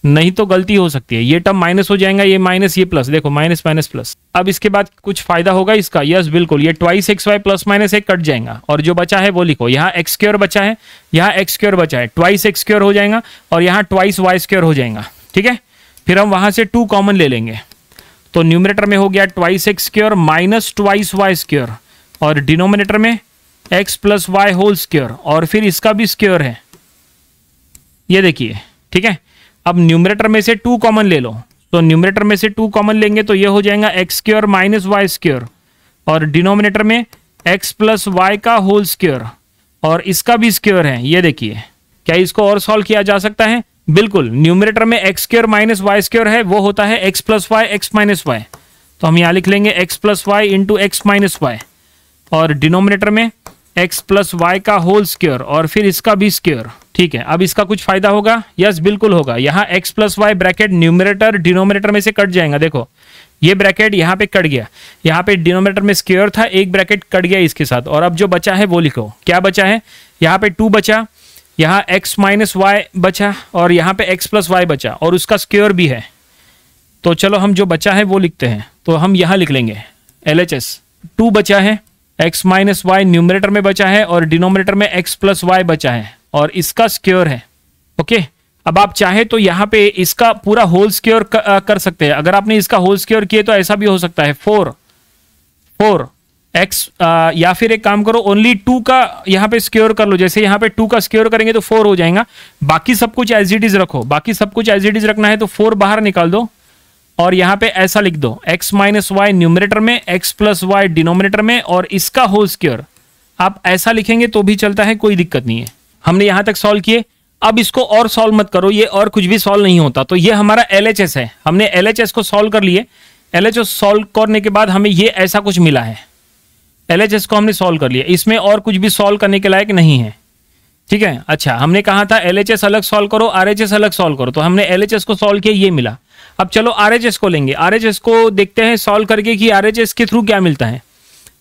[SPEAKER 1] नहीं तो गलती हो सकती है। ये टर्म माइनस हो जाएगा, ये माइनस ये प्लस, देखो माइनस माइनस प्लस। अब इसके बाद कुछ फायदा होगा इसका, यस बिल्कुल, ये twice x y plus minus एक कट जाएगा और जो बचा है वो लिखो। यहाँ एक्स स्क्वायर बचा है, यहाँ एक्स स्क्वायर बचा है, ट्वाइस एक्स स्क्वायर हो जाएगा और यहाँ ट्वाइस वाई स्क्वायर हो जाएगा, ठीक है। फिर हम वहां से 2 कॉमन ले लेंगे तो न्यूमरेटर में हो गया twice x square minus twice y square, और डिनोमिनेटर में x plus Y whole square, और फिर इसका भी स्क्वायर है, ये देखिए, ठीक है। अब न्यूमरेटर में से 2 कॉमन ले लो, तो न्यूमरेटर में से 2 कॉमन लेंगे तो ये हो जाएगा x square minus Y square, और डिनोमिनेटर में एक्स प्लस वाई का होल स्क्वायर, और इसका भी स्क्वायर है, ये देखिए। क्या इसको और सॉल्व किया जा सकता है? बिल्कुल। न्यूमरेटर में x square minus Y square है, वो होता है x plus y x minus y, तो हम यहाँ लिख लेंगे x plus Y into x minus y, और डिनोमिनेटर में एक्स प्लस वाई का होल स्क्वायर और फिर इसका भी स्क्वायर। ठीक है, अब इसका कुछ फायदा होगा? यस बिल्कुल होगा। यहाँ x plus y bracket numerator denominator में से कट जाएगा। देखो ये ब्रैकेट यहाँ पे कट गया, यहाँ पे डिनोमिनेटर में स्क्वायर था, एक ब्रैकेट कट गया इसके साथ, और अब जो बचा है वो लिखो। क्या बचा है? यहाँ पे 2 बचा, यहाँ x माइनस वाई बचा, और यहाँ पे x प्लस वाई बचा, और उसका स्क्वायर भी है। तो चलो हम जो बचा है वो लिखते हैं। तो हम यहाँ लिख लेंगे LHS 2 बचा है, x माइनस वाई न्यूमरेटर में बचा है और डिनोमिनेटर में x प्लस वाई बचा है, और इसका स्क्वायर है। ओके, अब आप चाहे तो यहाँ पे इसका पूरा होल स्क्वायर कर सकते हैं। अगर आपने इसका होल स्क्वायर किए तो ऐसा भी हो सकता है 4 x, या फिर एक काम करो ओनली 2 का यहाँ पे स्क्वायर कर लो। जैसे यहाँ पे 2 का स्क्वायर करेंगे तो 4 हो जाएगा। बाकी सब कुछ एज इट इज रखो, बाकी सब कुछ एज इट इज रखना है तो 4 बाहर निकाल दो और यहाँ पे ऐसा लिख दो x माइनस वाई न्यूमरेटर में, x प्लस वाई डिनोमिनेटर में, और इसका होल स्क्वायर। आप ऐसा लिखेंगे तो भी चलता है, कोई दिक्कत नहीं है। हमने यहाँ तक सॉल्व किए। अब इसको और सॉल्व मत करो, ये और कुछ भी सॉल्व नहीं होता। तो ये हमारा LHS है, हमने LHS को सॉल्व कर लिए। LHS सॉल्व करने के बाद हमें ये ऐसा कुछ मिला है। LHS को हमने सॉल्व कर लिया, इसमें और कुछ भी सॉल्व करने के लायक नहीं है। ठीक है, अच्छा हमने कहा था LHS अलग सॉल्व करो, RHS अलग सॉल्व करो, तो हमने LHS को सॉल्व किया, ये मिला। अब चलो RHS को लेंगे, RHS को देखते हैं सॉल्व करके कि RHS के थ्रू क्या मिलता है।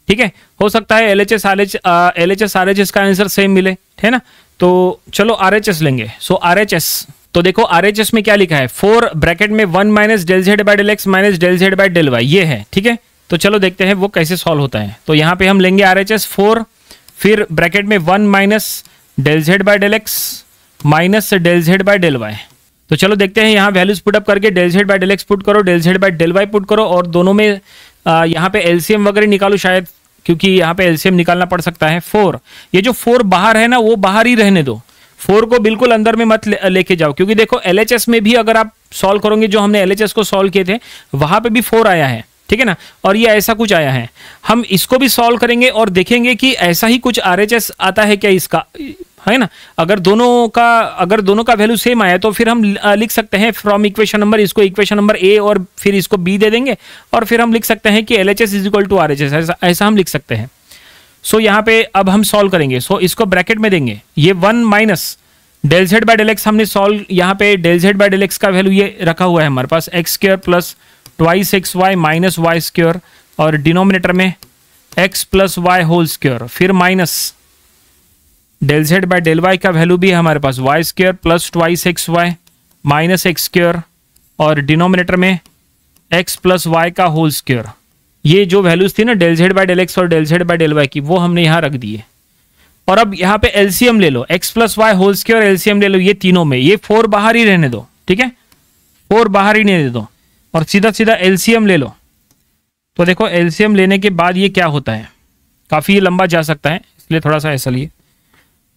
[SPEAKER 1] ठीक है, हो सकता है LHS RHS का आंसर सेम मिले, है ना। तो चलो RHS लेंगे। सो RHS, तो देखो RHS में क्या लिखा है, 4 ब्रैकेट में 1 minus del Z by del x minus del Z by del y, ये है। ठीक है, तो चलो देखते हैं वो कैसे सॉल्व होता है। तो यहाँ पे हम लेंगे RHS 4, फिर ब्रैकेट में 1 minus del Z by del x minus del Z by del Y. तो चलो देखते हैं, यहाँ वैल्यूज पुट अप करके del Z by del X put करो, del Z by del Y put करो, और दोनों में यहाँ पे एलसीएम वगैरह निकालो शायद, क्योंकि यहाँ पे एलसीएम निकालना पड़ सकता है। 4, ये जो 4 बाहर है ना वो बाहर ही रहने दो, 4 को बिल्कुल अंदर में मत लेके जाओ, क्योंकि देखो LHS में भी अगर आप सॉल्व करोगे, जो हमने LHS को सॉल्व किए थे वहां पे भी 4 आया है। ठीक है ना, और ये ऐसा कुछ आया है। हम इसको भी सॉल्व करेंगे और देखेंगे कि ऐसा ही कुछ RHS आता है क्या इसका, है ना। अगर दोनों का वैल्यू सेम आया तो फिर हम लिख सकते हैं फ्रॉम इक्वेशन नंबर, इसको इक्वेशन नंबर A और फिर इसको B दे देंगे, और फिर हम लिख सकते हैं कि LHS is equal to RHS, ऐसा हम लिख सकते हैं। सो यहाँ पे अब हम सॉल्व करेंगे। सो इसको ब्रैकेट में देंगे, ये 1 minus del Z by del x हमने सॉल्व, यहाँ पे del Z by del x का वैल्यू ये रखा हुआ है हमारे पास, x square plus twice x Y minus Y square, और डिनोमिनेटर में x plus Y whole square, फिर minus del Z by del Y का वैल्यू भी है हमारे पास, y square plus twice x Y minus x square, और denominator में एक्स प्लस वाई का होल स्क्वायर। ये जो वैल्यूज थी ना del Z by del x और del Z by del Y की, वो हमने यहाँ रख दिए। और अब यहाँ पे एलसीएम ले लो, x plus Y whole square LCM ले लो ये तीनों में, ये 4 बाहर ही रहने दो। ठीक है, 4 बाहर ही रहने दो, और सीधा सीधा एलसीएम ले लो। तो देखो एलसीएम लेने के बाद ये क्या होता है, काफी लंबा जा सकता है, इसलिए थोड़ा सा ऐसा लिए।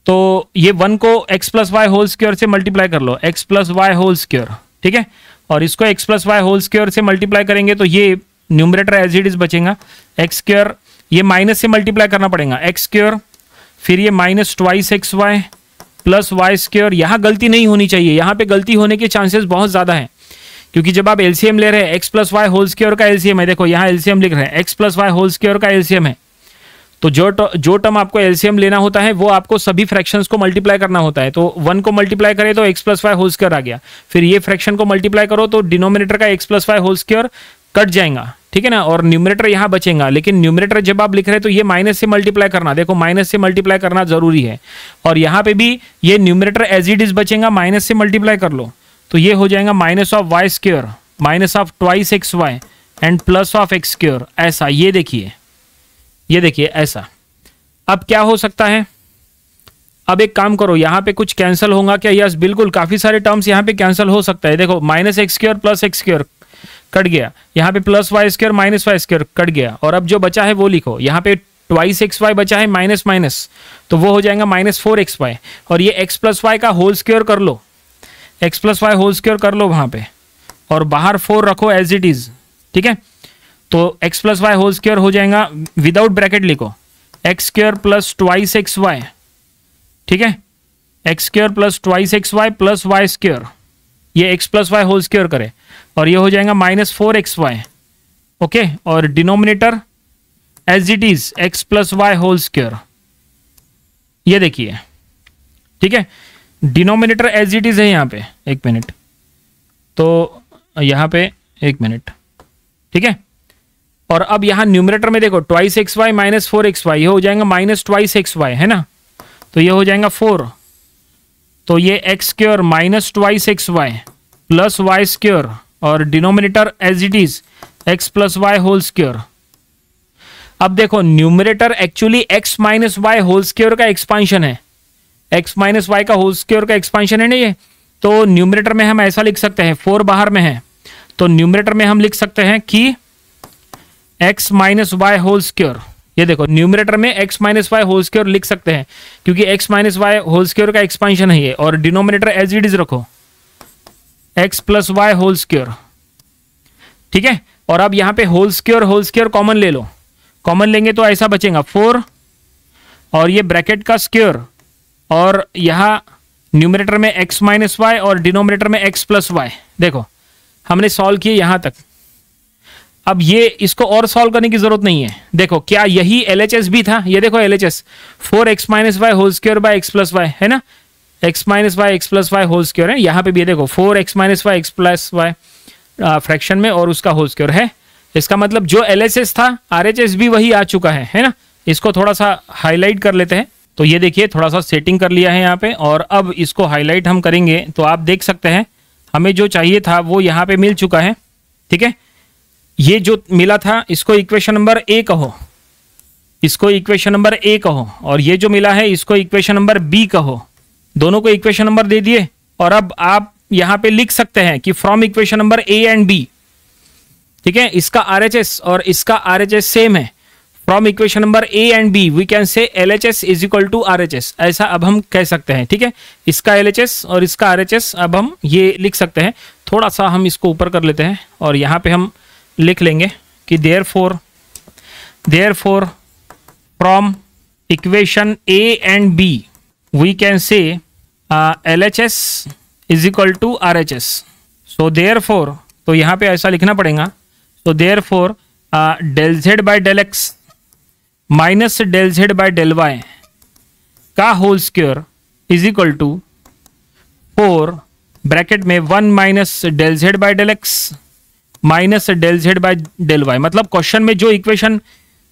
[SPEAKER 1] तो ये 1 को x plus Y whole square से मल्टीप्लाई कर लो, x plus Y whole square. ठीक है, और इसको x plus Y whole square से मल्टीप्लाई करेंगे तो ये न्यूमरेटर एज इट इज बचेगा, एक्स स्क्वायर, ये माइनस से मल्टीप्लाई करना पड़ेगा, एक्स स्क्वायर, फिर ये minus twice x y plus Y square. यहाँ गलती नहीं होनी चाहिए, यहाँ पे गलती होने के चांसेस बहुत ज्यादा है, क्योंकि जब आप एलसीएम ले रहे हैं, x plus Y whole square का एलसीएम है, देखो यहाँ एलसीएम लिख रहे हैं, x plus Y whole square का एलसीएम है, तो जो टर्म आपको एलसीएम लेना होता है वो आपको सभी फ्रैक्शंस को मल्टीप्लाई करना होता है। तो 1 को मल्टीप्लाई करें तो x plus Y whole square आ गया, फिर ये फ्रैक्शन को मल्टीप्लाई करो तो डिनोमिनेटर का x plus Y whole square cut जाएगा। ठीक है ना, और न्यूमरेटर यहाँ बचेगा, लेकिन न्यूमरेटर जब आप लिख रहे हैं तो ये माइनस से मल्टीप्लाई करना, देखो माइनस से मल्टीप्लाई करना जरूरी है, और यहाँ पे भी ये न्यूमरेटर एज इट इज बचेगा, माइनस से मल्टीप्लाई कर लो तो ये हो जाएगा minus of Y square minus of twice x y and plus of x square, ऐसा। ये देखिए ऐसा। अब क्या हो सकता है, अब एक काम करो, यहाँ पे कुछ कैंसिल होगा क्या? यस बिल्कुल, काफी सारे टर्म्स यहाँ पे कैंसिल हो सकता है। देखो minus x square plus x square cut गया, यहाँ पे plus Y square minus Y square cut गया, और अब जो बचा है वो लिखो, यहाँ पे ट्वाइस एक्स वाई बचा है माइनस माइनस, तो वो हो जाएगा माइनस 4 एक्स वाई, और ये एक्स प्लस वाई का होल स्क्वायर कर लो, x plus Y whole square कर लो वहां पे, और बाहर 4 रखो एज इट इज। ठीक है, तो x plus Y whole square हो जाएगा, विदाउट ब्रैकेट लिखो, x square plus twice x y. ठीक है, x square plus twice x y plus Y square, ये x plus Y whole square करे, और ये हो जाएगा माइनस 4 एक्स वाई। ओके, और denominator as it is x plus Y whole square. ये देखिए, ठीक है, डिनोमिनेटर एज इट इज है यहाँ पे, एक मिनट, तो यहाँ पे एक मिनट, ठीक है, और अब यहाँ न्यूमरेटर में देखो twice x Y minus 4xy, ये हो जाएगा माइनस ट्वाइस एक्स वाई, है ना, तो ये हो जाएगा 4, तो ये x square minus twice x y plus Y square, और denominator as it is x plus Y whole square. अब देखो numerator actually x minus y whole square का एक्सपांशन है, एक्स माइनस वाई का होल स्क्वायर का expansion है ना ये, तो न्यूमरेटर में हम ऐसा लिख सकते हैं, 4 बाहर में है, तो न्यूमरेटर में हम लिख सकते हैं कि x minus y whole square, ये देखो न्यूमरेटर में x minus y whole square लिख सकते हैं क्योंकि x minus y whole square का एक्सपांशन है ये, और डिनोमिनेटर एज इट इज रखो x plus Y whole square, ठीक है, और अब यहाँ पे होल स्क्वायर कॉमन ले लो, कॉमन लेंगे तो ऐसा बचेगा 4 और ये ब्रैकेट का स्क्वायर, और यहाँ न्यूमरेटर में x माइनस वाई और डिनोमिनेटर में x प्लस वाई। देखो हमने सॉल्व किए यहाँ तक, अब ये इसको और सॉल्व करने की जरूरत नहीं है। देखो क्या यही LHS भी था, ये देखो LHS 4x minus y whole square by x plus y, है ना, x minus y x plus Y whole square है, यहाँ पे भी देखो 4x minus y x plus y fraction में और उसका होल स्क्वायर है। इसका मतलब जो LHS था RHS भी वही आ चुका है ना। इसको थोड़ा सा हाईलाइट कर लेते हैं, तो ये देखिए थोड़ा सा सेटिंग कर लिया है यहाँ पे, और अब इसको हाईलाइट हम करेंगे तो आप देख सकते हैं हमें जो चाहिए था वो यहाँ पे मिल चुका है, ठीक है। ये जो मिला था इसको इक्वेशन नंबर A कहो, इसको इक्वेशन नंबर A कहो, और ये जो मिला है इसको इक्वेशन नंबर B कहो, दोनों को इक्वेशन नंबर दे दिए। और अब आप यहाँ पे लिख सकते हैं कि from equation number A and B, ठीक है, इसका RHS और इसका RHS सेम है। From equation number A and B we can say LHS is equal to RHS, ऐसा अब हम कह सकते हैं, ठीक है। इसका LHS और इसका RHS अब हम ये लिख सकते हैं। थोड़ा सा हम इसको ऊपर कर लेते हैं और यहाँ पे हम लिख लेंगे कि therefore from equation A and B we can say LHS is equal to RHS। So therefore, तो यहाँ पे ऐसा लिखना पड़ेगा, तो therefore del z by del x minus del z by del Y का whole square is equal to 4 bracket में 1 minus del z by del x minus del z by del y. मतलब क्वेश्चन में जो equation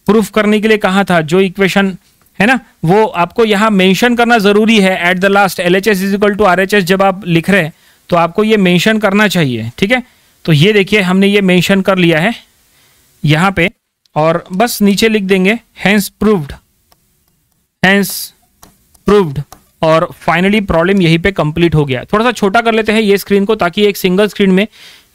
[SPEAKER 1] proof करने के लिए कहा था, जो इक्वेशन है ना, वो आपको यहाँ मेंशन करना जरूरी है at the last. LHS is equal to RHS जब आप लिख रहे हैं तो आपको ये मेंशन करना चाहिए, ठीक है। तो ये देखिए हमने ये मेंशन कर लिया है यहाँ पे, और बस नीचे लिख देंगे हेंस प्रूव्ड, और फाइनली प्रॉब्लम यहीं पे कंप्लीट हो गया। थोड़ा सा छोटा कर लेते हैं ये स्क्रीन को ताकि एक सिंगल स्क्रीन में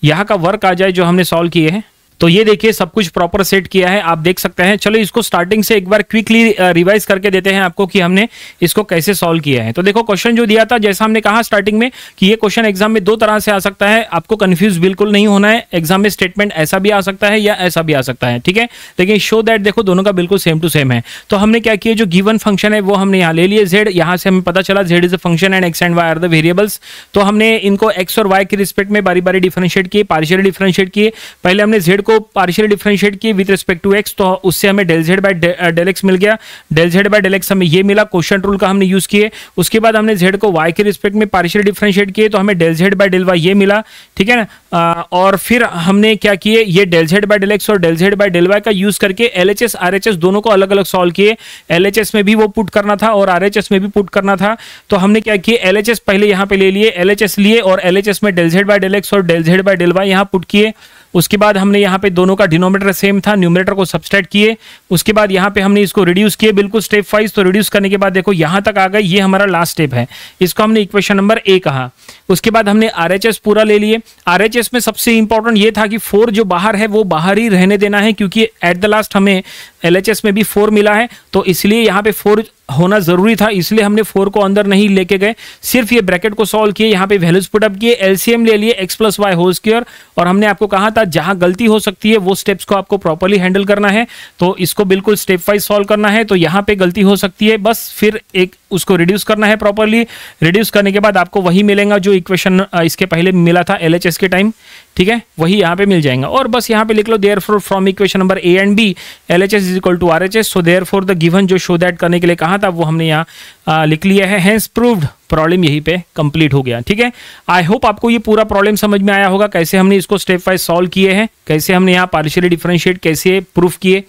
[SPEAKER 1] यहाँ का वर्क आ जाए जो हमने सॉल्व किए हैं। तो ये देखिए सब कुछ प्रॉपर सेट किया है, आप देख सकते हैं। चलो इसको स्टार्टिंग से एक बार क्विकली रिवाइज करके देते हैं आपको कि हमने इसको कैसे सॉल्व किया है। तो देखो क्वेश्चन जो दिया था, जैसा हमने कहा स्टार्टिंग में कि ये क्वेश्चन एग्जाम में 2 तरह से आ सकता है, आपको कंफ्यूज बिल्कुल नहीं होना है। एग्जाम में स्टेटमेंट ऐसा भी आ सकता है या ऐसा भी आ सकता है, ठीक है। लेकिन शो दैट देखो दोनों का बिल्कुल सेम टू सेम है। तो हमने क्या किया, जो गिवन फंक्शन है वो हमने यहाँ ले लिए z, यहाँ से हमें पता चला z is a function and x and y are the variables. तो हमने इनको x और y के रिस्पेक्ट में बारी बारी डिफरेंशिएट किए, पार्शियली डिफरेंशिएट किए। पहले हमने z को पार्शियली डिफरेंशिएट किए विद रिस्पेक्ट टू x, तो उससे हमें del z by del x मिल गया। Del z by del x हमें ये मिला, क्वोशिएंट रूल का हमने यूज किए। उसके बाद हमने z को y के रिस्पेक्ट में पार्शियली डिफरेंशिएट किए तो हमें del z by del y ये मिला, ठीक है ना। और फिर हमने क्या किए, ये del z by del x और del z by del y का यूज करके LHS RHS दोनों को अलग अलग सॉल्व किए। LHS में भी वो पुट करना था और RHS में भी पुट करना था। तो हमने क्या किए, LHS पहले यहाँ पे ले लिए, LHS लिए और LHS में del z by del x और del z by del y यहाँ पुट किए। उसके बाद हमने यहाँ पे दोनों का डिनोमिनेटर सेम था, न्यूमरेटर को सबट्रैक्ट किए। उसके बाद यहाँ पे हमने इसको रिड्यूस किए बिल्कुल स्टेप वाइज। तो रिड्यूस करने के बाद देखो यहाँ तक आ गए, ये हमारा लास्ट स्टेप है, इसको हमने इक्वेशन नंबर A कहा। उसके बाद हमने RHS पूरा ले लिए। RHS में सबसे इंपॉर्टेंट ये था कि 4 जो बाहर है वो बाहर ही रहने देना है, क्योंकि एट द लास्ट हमें LHS में भी 4 मिला है, तो इसलिए यहाँ पे 4 होना जरूरी था, इसलिए हमने 4 को अंदर नहीं लेके गए, सिर्फ ये ब्रैकेट को सॉल्व किए, यहाँ पे वैल्यूज पुट अप किए, LCM ले लिए x plus Y whole square. और हमने आपको कहा था जहां गलती हो सकती है वो स्टेप्स को आपको प्रॉपर्ली हैंडल करना है, तो इसको बिल्कुल स्टेप वाइज सॉल्व करना है। तो यहाँ पे गलती हो सकती है, बस फिर एक उसको रिड्यूस करना है प्रॉपर्ली। रिड्यूस करने के बाद आपको वही मिलेगा जो इक्वेशन इसके पहले मिला था LHS के टाइम, ठीक है, वही यहाँ पे मिल जाएगा। और बस यहाँ पे लिख लो therefore from equation number A and B LHS is equal to RHS, so therefore the given जो शो दैट करने के लिए कहा था वो हमने यहाँ लिख लिया है। हेंस प्रूव्ड, प्रॉब्लम यहीं पे कंप्लीट हो गया। ठीक है, आई होप आपको ये पूरा प्रॉब्लम समझ में आया होगा, कैसे हमने इसको स्टेप वाइज सॉल्व किए हैं, कैसे हमने यहाँ पार्शियली डिफरेंशिएट कैसे प्रूफ किए।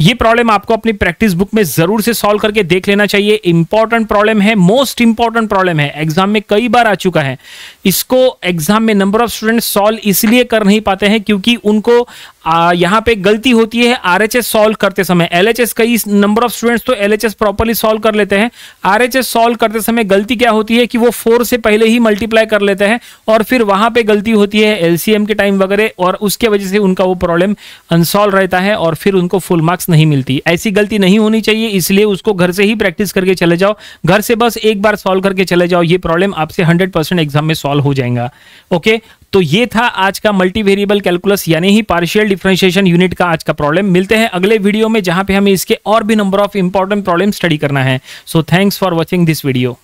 [SPEAKER 1] ये प्रॉब्लम आपको अपनी प्रैक्टिस बुक में जरूर से सॉल्व करके देख लेना चाहिए। इंपॉर्टेंट प्रॉब्लम है, मोस्ट इंपॉर्टेंट प्रॉब्लम है, एग्जाम में कई बार आ चुका है। इसको एग्जाम में नंबर ऑफ स्टूडेंट सॉल्व इसलिए कर नहीं पाते हैं क्योंकि उनको यहाँ पे गलती होती है RHS सॉल्व करते समय। LHS कई नंबर ऑफ स्टूडेंट्स तो LHS प्रॉपर्ली सॉल्व कर लेते हैं, RHS सॉल्व करते समय गलती क्या होती है कि वो 4 से पहले ही मल्टीप्लाई कर लेते हैं और फिर वहां पे गलती होती है LCM के टाइम वगैरह, और उसके वजह से उनका वो प्रॉब्लम अनसॉल्व रहता है और फिर उनको फुल मार्क्स नहीं मिलती। ऐसी गलती नहीं होनी चाहिए, इसलिए उसको घर से ही प्रैक्टिस करके चले जाओ। घर से बस एक बार सॉल्व करके चले जाओ, ये प्रॉब्लम आपसे 100% एग्जाम में सॉल्व हो जाएगा। ओके, तो ये था आज का मल्टीवेरिएबल कैलकुलस यानी ही पार्शियल डिफरेंशिएशन यूनिट का आज का प्रॉब्लम। मिलते हैं अगले वीडियो में जहां पे हमें इसके और भी number of important problem study करना है। So thanks for watching this video.